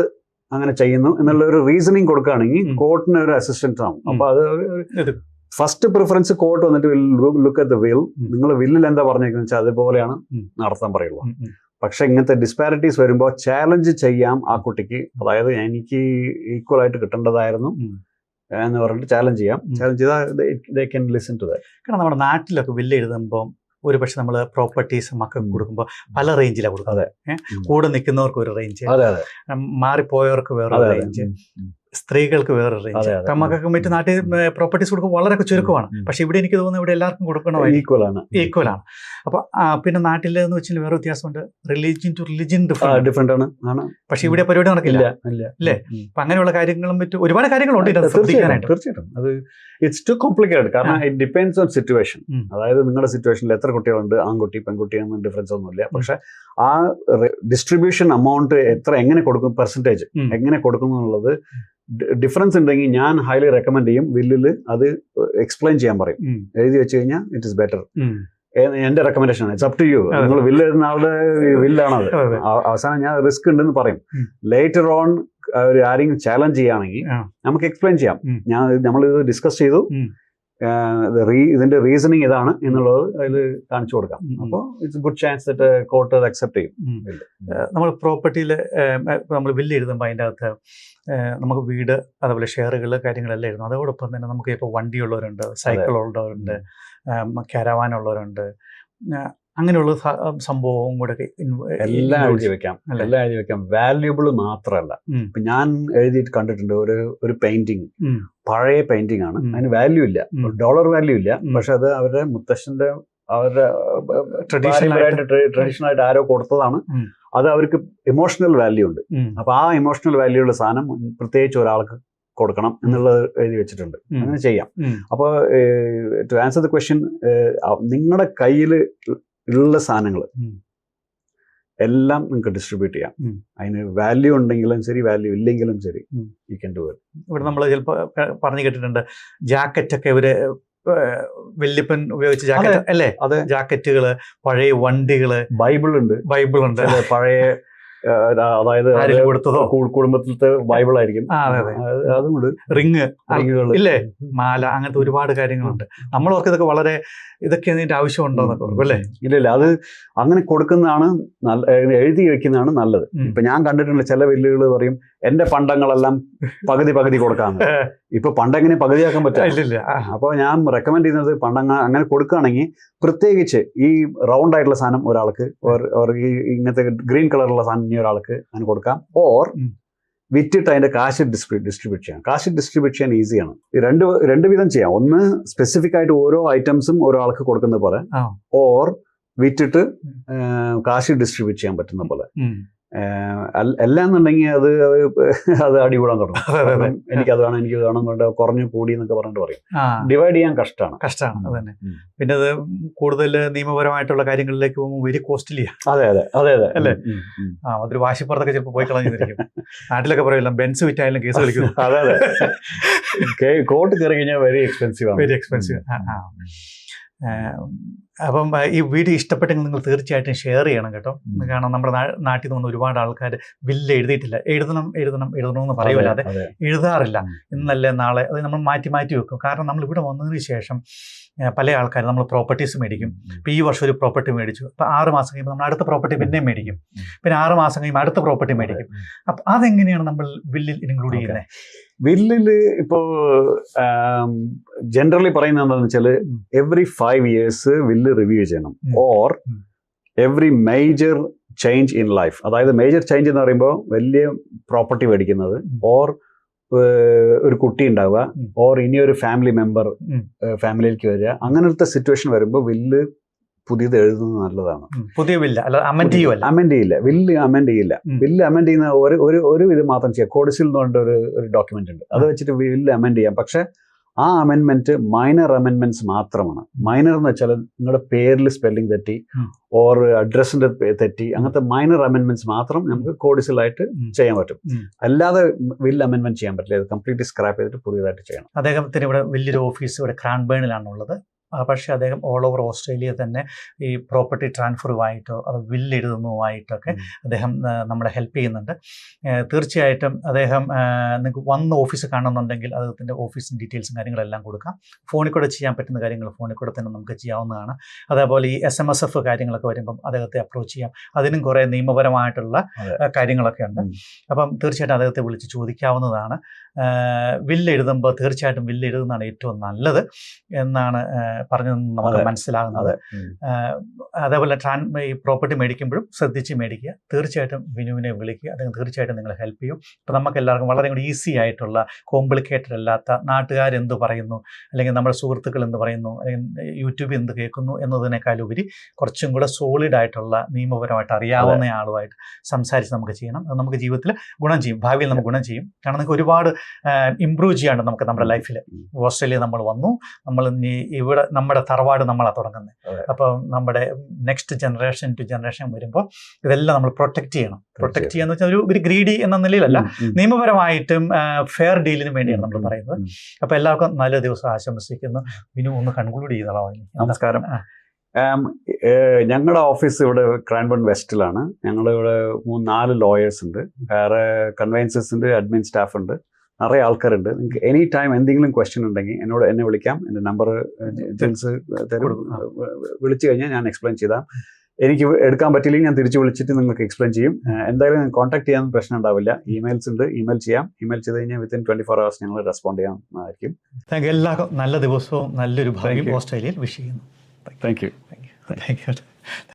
അങ്ങനെ ചെയ്യുന്നു എന്നുള്ള ഒരു റീസണിങ് കൊടുക്കുകയാണെങ്കിൽ കോർട്ടിന് ഒരു അസിസ്റ്റൻസ് ആവും. അപ്പൊ അത് ഫസ്റ്റ് പ്രിഫറൻസ് കോർട്ട് വന്നിട്ട് ലുക്ക് അറ്റ് ദ വിൽ. നിങ്ങൾ വില്ലിൽ എന്താ പറഞ്ഞേക്കെന്ന് വെച്ചാൽ അതുപോലെയാണ് നടത്താൻ പറയുള്ളൂ. പക്ഷെ ഇങ്ങനത്തെ ഡിസ്പാരിറ്റീസ് വരുമ്പോൾ ചാലഞ്ച് ചെയ്യാം ആ കുട്ടിക്ക്. അതായത് എനിക്ക് ഈക്വൽ ആയിട്ട് കിട്ടേണ്ടതായിരുന്നു എന്ന് പറഞ്ഞിട്ട് ചാലഞ്ച് ചെയ്യാം. ചാലഞ്ച് ചെയ്താൽ ലിസൺ ടു ദാറ്റ്. കാരണം നമ്മുടെ നാട്ടിലൊക്കെ വില്ല് എഴുതുമ്പോൾ ഒരു പക്ഷെ നമ്മൾ പ്രോപ്പർട്ടീസ് മക്കൾക്ക് കൊടുക്കുമ്പോൾ പല റേഞ്ചിലാണ് കൊടുക്കുന്നത്. കൂടെ നിൽക്കുന്നവർക്ക് ഒരു റേഞ്ച്, മാറിപ്പോയവർക്ക് വേറെ റേഞ്ച്, സ്ത്രീകൾക്ക് വേറെ റേഞ്ച്. മക്കൾക്ക് മറ്റു നാട്ടിൽ പ്രോപ്പർട്ടീസ് കൊടുക്കുമ്പോൾ വളരെ ചുരുക്കമാണ്. പക്ഷെ ഇവിടെ എനിക്ക് തോന്നുന്നു ഇവിടെ എല്ലാവർക്കും കൊടുക്കണം, ഈക്വൽ ആണ്. അപ്പൊ പിന്നെ നാട്ടിലെന്ന് വെച്ചാൽ വേറെ വ്യത്യാസമുണ്ട്. റിലീജിയൻ ടു റിലീജിയൻ ഡിഫറെന്റ് ആണ്. പക്ഷെ ഇവിടെ പരിപാടി നടക്കില്ല അല്ലേ? അപ്പൊ അങ്ങനെയുള്ള കാര്യങ്ങളും മറ്റും ഒരുപാട് കാര്യങ്ങളുണ്ട് തീർച്ചയായിട്ടും. അത് ഇറ്റ്സ് ടു കോംപ്ലിക്കേറ്റഡ്. കാരണം ഇറ്റ് ഡിപെൻഡ്സ് ഓൺ സിറ്റുവേഷൻ. അതായത് നിങ്ങളുടെ സിറ്റുവേഷനിൽ എത്ര കുട്ടികളുണ്ട്, ആൺകുട്ടി പെൺകുട്ടി എന്ന ഡിഫറൻസ് ഒന്നുമില്ല. പക്ഷെ ആ ഡിസ്ട്രിബ്യൂഷൻ എമൗണ്ട് എങ്ങനെ കൊടുക്കും, പെർസെൻറ്റേജ് എങ്ങനെ കൊടുക്കും എന്നുള്ളത് ഡിഫറൻസ് ഉണ്ടെങ്കിൽ ഞാൻ ഹൈലി റെക്കമെൻഡ് ചെയ്യും വില്ലിൽ അത് എക്സ്പ്ലെയിൻ ചെയ്യാൻ പറയും. എഴുതി വെച്ച് കഴിഞ്ഞാൽ ഇറ്റ് ഇസ് ബെറ്റർ. എന്റെ റെക്കമെൻഡേഷൻ ആണ്. It's up to you. നിങ്ങൾ വില്ല് എഴുതുന്ന ആളുടെ വില്ലാണത്. അവസാനം ഞാൻ റിസ്ക് ഉണ്ടെന്ന് പറയും. ലേറ്റർ ഓൺ ആരെങ്കിലും ചാലഞ്ച് ചെയ്യുകയാണെങ്കിൽ നമുക്ക് എക്സ്പ്ലെയിൻ ചെയ്യാം. നമ്മളിത് ഡിസ്കസ് ചെയ്തു, ഇതിന്റെ റീസണിങ് ഇതാണ് എന്നുള്ളത് അതിൽ കാണിച്ചു കൊടുക്കാം. അപ്പോൾ it's good chance that court അത് അക്സെപ്റ്റ് ചെയ്യും. നമ്മൾ പ്രോപ്പർട്ടിയിൽ നമ്മൾ ബില്ല് എഴുതുമ്പോൾ അതിൻ്റെ അകത്ത് നമുക്ക് വീട്, അതുപോലെ ഷെയറുകൾ, കാര്യങ്ങളെല്ലാം എഴുതും. അതോടൊപ്പം തന്നെ നമുക്ക് ഇപ്പോൾ വണ്ടിയുള്ളവരുണ്ട്, സൈക്കിൾ ഉള്ളവരുണ്ട്, കാരവാനുള്ളവരുണ്ട്, അങ്ങനെയുള്ള സംഭവവും കൂടെ എല്ലാം എഴുതി വെക്കാം. വാല്യൂബിൾ മാത്രമല്ല. ഇപ്പൊ ഞാൻ എഴുതിയിട്ട് കണ്ടിട്ടുണ്ട് ഒരു പെയിന്റിങ്, പഴയ പെയിന്റിംഗ് ആണ്, അതിന് വാല്യൂ ഇല്ല, ഡോളർ വാല്യൂ ഇല്ല. പക്ഷെ അത് അവരുടെ മുത്തശ്ശന്റെ അവരുടെ ട്രഡീഷണൽ ആയിട്ട് ആരോ കൊടുത്തതാണ്. അത് അവർക്ക് ഇമോഷണൽ വാല്യൂ ഉണ്ട്. അപ്പൊ ആ ഇമോഷണൽ വാല്യൂ ഉള്ള സാധനം പ്രത്യേകിച്ച് ഒരാൾക്ക് കൊടുക്കണം എന്നുള്ളത് എഴുതി വെച്ചിട്ടുണ്ട്. അങ്ങനെ ചെയ്യാം. അപ്പോൾ ടു ആൻസർ ദ ക്വസ്റ്റ്യൻ, നിങ്ങളുടെ കയ്യിൽ ഉള്ള സാധനങ്ങൾ എല്ലാം നിങ്ങൾക്ക് ഡിസ്ട്രിബ്യൂട്ട് ചെയ്യാം. അതിന് വാല്യൂ ഉണ്ടെങ്കിലും ശരി, വാല്യൂ ഇല്ലെങ്കിലും ശരി, യു ക്യാൻ ഡു ഇറ്റ്. ഇവിടെ നമ്മൾ ചിലപ്പോൾ പറഞ്ഞു കേട്ടിട്ടുണ്ട്, ജാക്കറ്റൊക്കെ ഇവര് വല്യപ്പൻ ഉപയോഗിച്ച ജാക്കറ്റ് അല്ലേ? അതെ, ജാക്കറ്റുകള്, പഴയ വണ്ടികള്, ബൈബിൾ ഉണ്ട് പഴയ, അതായത് കുടുംബത്തിലത്തെ ബൈബിൾ ആയിരിക്കും. അതുകൊണ്ട് റിങ്ങുകൾ ഇല്ലേ, മാല, അങ്ങനത്തെ ഒരുപാട് കാര്യങ്ങളുണ്ട്. നമ്മളൊക്കെ ഇതൊക്കെ വളരെ ഇതൊക്കെ ഇതിന്റെ ആവശ്യമുണ്ടോ എന്നൊക്കെ ഓർക്കും അല്ലേ? ഇല്ല, അത് അങ്ങനെ കൊടുക്കുന്നതാണ് എഴുതി വെക്കുന്നതാണ് നല്ലത്. ഇപ്പൊ ഞാൻ കണ്ടിട്ടുണ്ട് ചില വെല്ലുകൾ പറയും എന്റെ പണ്ടങ്ങളെല്ലാം പകുതി കൊടുക്കാന്ന്. ഇപ്പൊ പണ്ടെങ്ങനെ പകുതിയാക്കാൻ പറ്റില്ല. അപ്പോൾ ഞാൻ റെക്കമെൻഡ് ചെയ്യുന്നത് പണ്ടങ്ങൾ അങ്ങനെ കൊടുക്കുകയാണെങ്കിൽ, പ്രത്യേകിച്ച് ഈ റൗണ്ട് ആയിട്ടുള്ള സാധനം ഒരാൾക്ക്, ഈ ഇങ്ങനത്തെ ഗ്രീൻ കളറുള്ള സാധനം ഇനി ഒരാൾക്ക് അങ്ങനെ കൊടുക്കാം. ഓർ വിറ്റിട്ട് അതിന്റെ കാശ് ഡിസ്ട്രിബ്യൂട്ട് ചെയ്യാം. കാശ് ഡിസ്ട്രിബ്യൂട്ട് ചെയ്യാൻ ഈസിയാണ്. രണ്ട് വിധം ചെയ്യാം. ഒന്ന് സ്പെസിഫിക് ആയിട്ട് ഓരോ ഐറ്റംസും ഒരാൾക്ക് കൊടുക്കുന്ന പോലെ, ഓർ വിറ്റിട്ട് കാശ് ഡിസ്ട്രിബ്യൂട്ട് ചെയ്യാൻ പറ്റുന്ന പോലെ. എല്ലാം എന്നുണ്ടെങ്കിൽ അത് അടികൂടാൻ തുടങ്ങും. എനിക്കത് വേണം, എനിക്ക് വേണം, കുറഞ്ഞു കൂടി എന്നൊക്കെ പറഞ്ഞിട്ട് പറയും. ഡിവൈഡ് ചെയ്യാൻ കഷ്ടമാണ്. അത് തന്നെ. പിന്നെ അത് കൂടുതൽ നിയമപരമായിട്ടുള്ള കാര്യങ്ങളിലേക്ക് പോകുമ്പോൾ വെരി കോസ്റ്റ്ലിയാ. അതെ അല്ലേ? അതൊരു വാശിപ്പുറത്തൊക്കെ ചിലപ്പോൾ പോയി കളഞ്ഞിരിക്കും. നാട്ടിലൊക്കെ പറയില്ല, ബെൻസ് വിറ്റായാലും കേസ് കളിക്കുന്നു. അതെ, കോർട്ട് കയറി കഴിഞ്ഞാൽ വെരി എക്സ്പെൻസീവ്. അപ്പം ഈ വീഡിയോ ഇഷ്ടപ്പെട്ടെങ്കിൽ നിങ്ങൾ തീർച്ചയായിട്ടും ഷെയർ ചെയ്യണം കേട്ടോ. കാരണം നമ്മുടെ നാട്ടിൽ നിന്ന് ഒരുപാട് ആൾക്കാർ ബില്ല് എഴുതിയിട്ടില്ല, എഴുതണം എന്ന് പറയുമല്ലാതെ എഴുതാറില്ല. ഇന്നല്ലേ നാളെ അത് നമ്മൾ മാറ്റി വെക്കും. കാരണം നമ്മൾ ഇവിടെ വന്നതിന് ശേഷം പല ആൾക്കാർ നമ്മൾ പ്രോപ്പർട്ടീസ് മേടിക്കും. ഇപ്പം ഈ വർഷം ഒരു പ്രോപ്പർട്ടി മേടിച്ചു, അപ്പം 6 മാസം കഴിയുമ്പോൾ നമ്മൾ അടുത്ത പ്രോപ്പർട്ടി പിന്നെയും മേടിക്കും, പിന്നെ 6 മാസം കഴിയുമ്പോൾ അടുത്ത പ്രോപ്പർട്ടി മേടിക്കും. അപ്പം അതെങ്ങനെയാണ് നമ്മൾ ബില്ലിൽ ഇൻക്ലൂഡ് ചെയ്യുന്നത്? ബില്ലിൽ ഇപ്പോൾ ജനറലി പറയുന്നത് എന്താണെന്ന് വെച്ചാൽ എവറി 5 years ബില്ല് റിവ്യൂ ചെയ്യണം. Or every major change in life. അതായത് മേജർ ചേഞ്ച് എന്ന് പറയുമ്പോൾ വലിയ പ്രോപ്പർട്ടി മേടിക്കുന്നത്, ഓർ ഒരു കുട്ടി ഉണ്ടാവുക, ഓർ ഇനിയൊരു ഫാമിലി മെമ്പർ ഫാമിലിയിലേക്ക് വരിക, അങ്ങനത്തെ സിറ്റുവേഷൻ വരുമ്പോൾ ബില്ല് പുതിയത് എഴുതുന്നത് നല്ലതാണ്. പുതിയ ബില്ല് അല്ല അമെൻഡ് ചെയ്യുമല്ല, അമെൻഡ് ചെയ്യില്ല, വില്ല് അമെൻഡ് ചെയ്യില്ല. വില്ല് അമെൻഡ് ചെയ്യുന്ന ഒരു ഇത് മാത്രം ചെയ്യാം. കോഡിസിൽ എന്ന് പറഞ്ഞിട്ട് ഒരു ഡോക്യുമെന്റ് ഉണ്ട്, അത് വെച്ചിട്ട് വില്ല് അമെൻഡ് ചെയ്യാം. പക്ഷെ ആ അമെൻമെന്റ് മൈനർ അമെൻമെന്റ്സ് മാത്രമാണ്. മൈനർ എന്ന് വെച്ചാൽ നിങ്ങളുടെ പേരിൽ സ്പെല്ലിംഗ് തെറ്റി ഓർ അഡ്രസ്സിന്റെ തെറ്റി, അങ്ങനത്തെ മൈനർ അമെൻമെന്റ്സ് മാത്രം നമുക്ക് കോഡിസിലായിട്ട് ചെയ്യാൻ പറ്റും. അല്ലാതെ വില്ല് അമെൻമെന്റ് ചെയ്യാൻ പറ്റില്ല. ഇത് കംപ്ലീറ്റ്ലി സ്ക്രാപ്പ് ചെയ്തിട്ട് പുതിയതായിട്ട് ചെയ്യണം. അദ്ദേഹത്തിന് ഇവിടെ വലിയൊരു ഓഫീസ് ഇവിടെ ക്രാൻബേണിലാണുള്ളത്. പക്ഷേ അദ്ദേഹം ഓൾ ഓവർ ഓസ്ട്രേലിയ തന്നെ ഈ പ്രോപ്പർട്ടി ട്രാൻസ്ഫറുമായിട്ടോ അത് വില്ല് എഴുതുന്നതുമായിട്ടൊക്കെ അദ്ദേഹം നമ്മളെ ഹെൽപ്പ് ചെയ്യുന്നുണ്ട്. തീർച്ചയായിട്ടും അദ്ദേഹം നിങ്ങൾക്ക് വന്ന് ഓഫീസ് കാണുന്നുണ്ടെങ്കിൽ അദ്ദേഹത്തിൻ്റെ ഓഫീസിൻ്റെ ഡീറ്റെയിൽസും കാര്യങ്ങളെല്ലാം കൊടുക്കാം. ഫോണിൽ കൂടെ ചെയ്യാൻ പറ്റുന്ന കാര്യങ്ങൾ ഫോണിൽ കൂടെ തന്നെ നമുക്ക് ചെയ്യാവുന്നതാണ്. അതേപോലെ ഈ SMSF കാര്യങ്ങളൊക്കെ വരുമ്പം അദ്ദേഹത്തെ അപ്രോച്ച് ചെയ്യാം. അതിനും കുറേ നിയമപരമായിട്ടുള്ള കാര്യങ്ങളൊക്കെ ഉണ്ട്. അപ്പം തീർച്ചയായിട്ടും അദ്ദേഹത്തെ വിളിച്ച് ചോദിക്കാവുന്നതാണ്. വില്ല് എഴുതുമ്പോൾ തീർച്ചയായിട്ടും വില്ല് എഴുതുന്നതാണ് ഏറ്റവും നല്ലത് എന്നാണ് പറഞ്ഞതെന്ന് നമുക്ക് മനസ്സിലാകുന്നത്. അതേപോലെ ഈ പ്രോപ്പർട്ടി മേടിക്കുമ്പോഴും ശ്രദ്ധിച്ച് മേടിക്കുക. തീർച്ചയായിട്ടും വിനുവിനെ വിളിക്കുക, അദ്ദേഹം തീർച്ചയായിട്ടും നിങ്ങളെ ഹെൽപ്പ് ചെയ്യും. അപ്പോൾ നമുക്ക് എല്ലാവർക്കും വളരെ കൂടി ഈസി ആയിട്ടുള്ള, കോംപ്ലിക്കേറ്റഡ് അല്ലാത്ത, നാട്ടുകാരെന്ത് പറയുന്നു അല്ലെങ്കിൽ നമ്മുടെ സുഹൃത്തുക്കൾ എന്ത് പറയുന്നു അല്ലെങ്കിൽ യൂട്യൂബിൽ എന്ത് കേൾക്കുന്നു എന്നതിനേക്കാളുപരി കുറച്ചും കൂടെ സോളിഡ് ആയിട്ടുള്ള നിയമപരമായിട്ട് അറിയാവുന്ന ആളുമായിട്ട് സംസാരിച്ച് നമുക്ക് ചെയ്യണം. അത് നമുക്ക് ജീവിതത്തിൽ ഗുണം ചെയ്യും, ഭാവിയിൽ നമുക്ക് ഗുണം ചെയ്യും. കാരണം നമുക്ക് ഒരുപാട് ഇമ്പ്രൂവ് ചെയ്യാണ്ട് നമുക്ക് നമ്മുടെ ലൈഫിൽ. ഓസ്ട്രേലിയ നമ്മൾ വന്നു, നമ്മൾ ഇവിടെ നമ്മുടെ തറവാട് നമ്മളാണ് തുടങ്ങുന്നത്. അപ്പോൾ നമ്മുടെ നെക്സ്റ്റ് ജനറേഷൻ ടു ജനറേഷൻ വരുമ്പോൾ ഇതെല്ലാം നമ്മൾ പ്രൊട്ടക്ട് ചെയ്യണം. പ്രൊട്ടക്ട് ചെയ്യാന്ന് വെച്ചാൽ ഒരു ഗ്രീഡി എന്ന നിലയിലല്ല, നിയമപരമായിട്ടും ഫെയർ ഡീലിന് വേണ്ടിയാണ് നമ്മൾ പറയുന്നത്. അപ്പോൾ എല്ലാവർക്കും നല്ല ദിവസം ആശംസിക്കുന്നു. ഇനി ഒന്ന് കൺക്ലൂഡ് ചെയ്തോളാം. നമസ്കാരം. ഞങ്ങളുടെ ഓഫീസ് ഇവിടെ ക്രാൻബൺ വെസ്റ്റിലാണ്. ഞങ്ങളിവിടെ 3-4 ലോയേഴ്സ് ഉണ്ട്, വേറെ കൺവെയൻസസ് ഉണ്ട്, അഡ്മിൻ സ്റ്റാഫ് ഉണ്ട്, നിറയെ ആൾക്കാരുണ്ട്. നിങ്ങൾക്ക് എനി ടൈം എന്തെങ്കിലും ക്വസ്റ്റ്യൻ ഉണ്ടെങ്കിൽ എന്നെ വിളിക്കാം. എൻ്റെ നമ്പർ ജിൽസ് തരും. വിളിച്ചു കഴിഞ്ഞാൽ ഞാൻ എക്സ്പ്ലെയിൻ ചെയ്താൽ, എനിക്ക് എടുക്കാൻ പറ്റില്ലെങ്കിൽ ഞാൻ തിരിച്ച് വിളിച്ചിട്ട് നിങ്ങൾക്ക് എക്സ്പ്ലെയിൻ ചെയ്യും. എന്തായാലും കോൺടാക്ട് ചെയ്യാൻ പ്രശ്നം ഉണ്ടാവില്ല. ഇമെയിൽസ് ഉണ്ട്, ഇമെയിൽ ചെയ്യാം. ഇമെയിൽ ചെയ്ത് കഴിഞ്ഞാൽ വിത്തിൻ 24 hours ഞങ്ങൾ റെസ്പോണ്ട് ചെയ്യാമായിരിക്കും. എല്ലാവർക്കും നല്ല ദിവസവും നല്ലൊരു ഭാഗ്യം ഓസ്ട്രേലിയയിൽ വിഷ് ചെയ്യുന്നു. Thank you.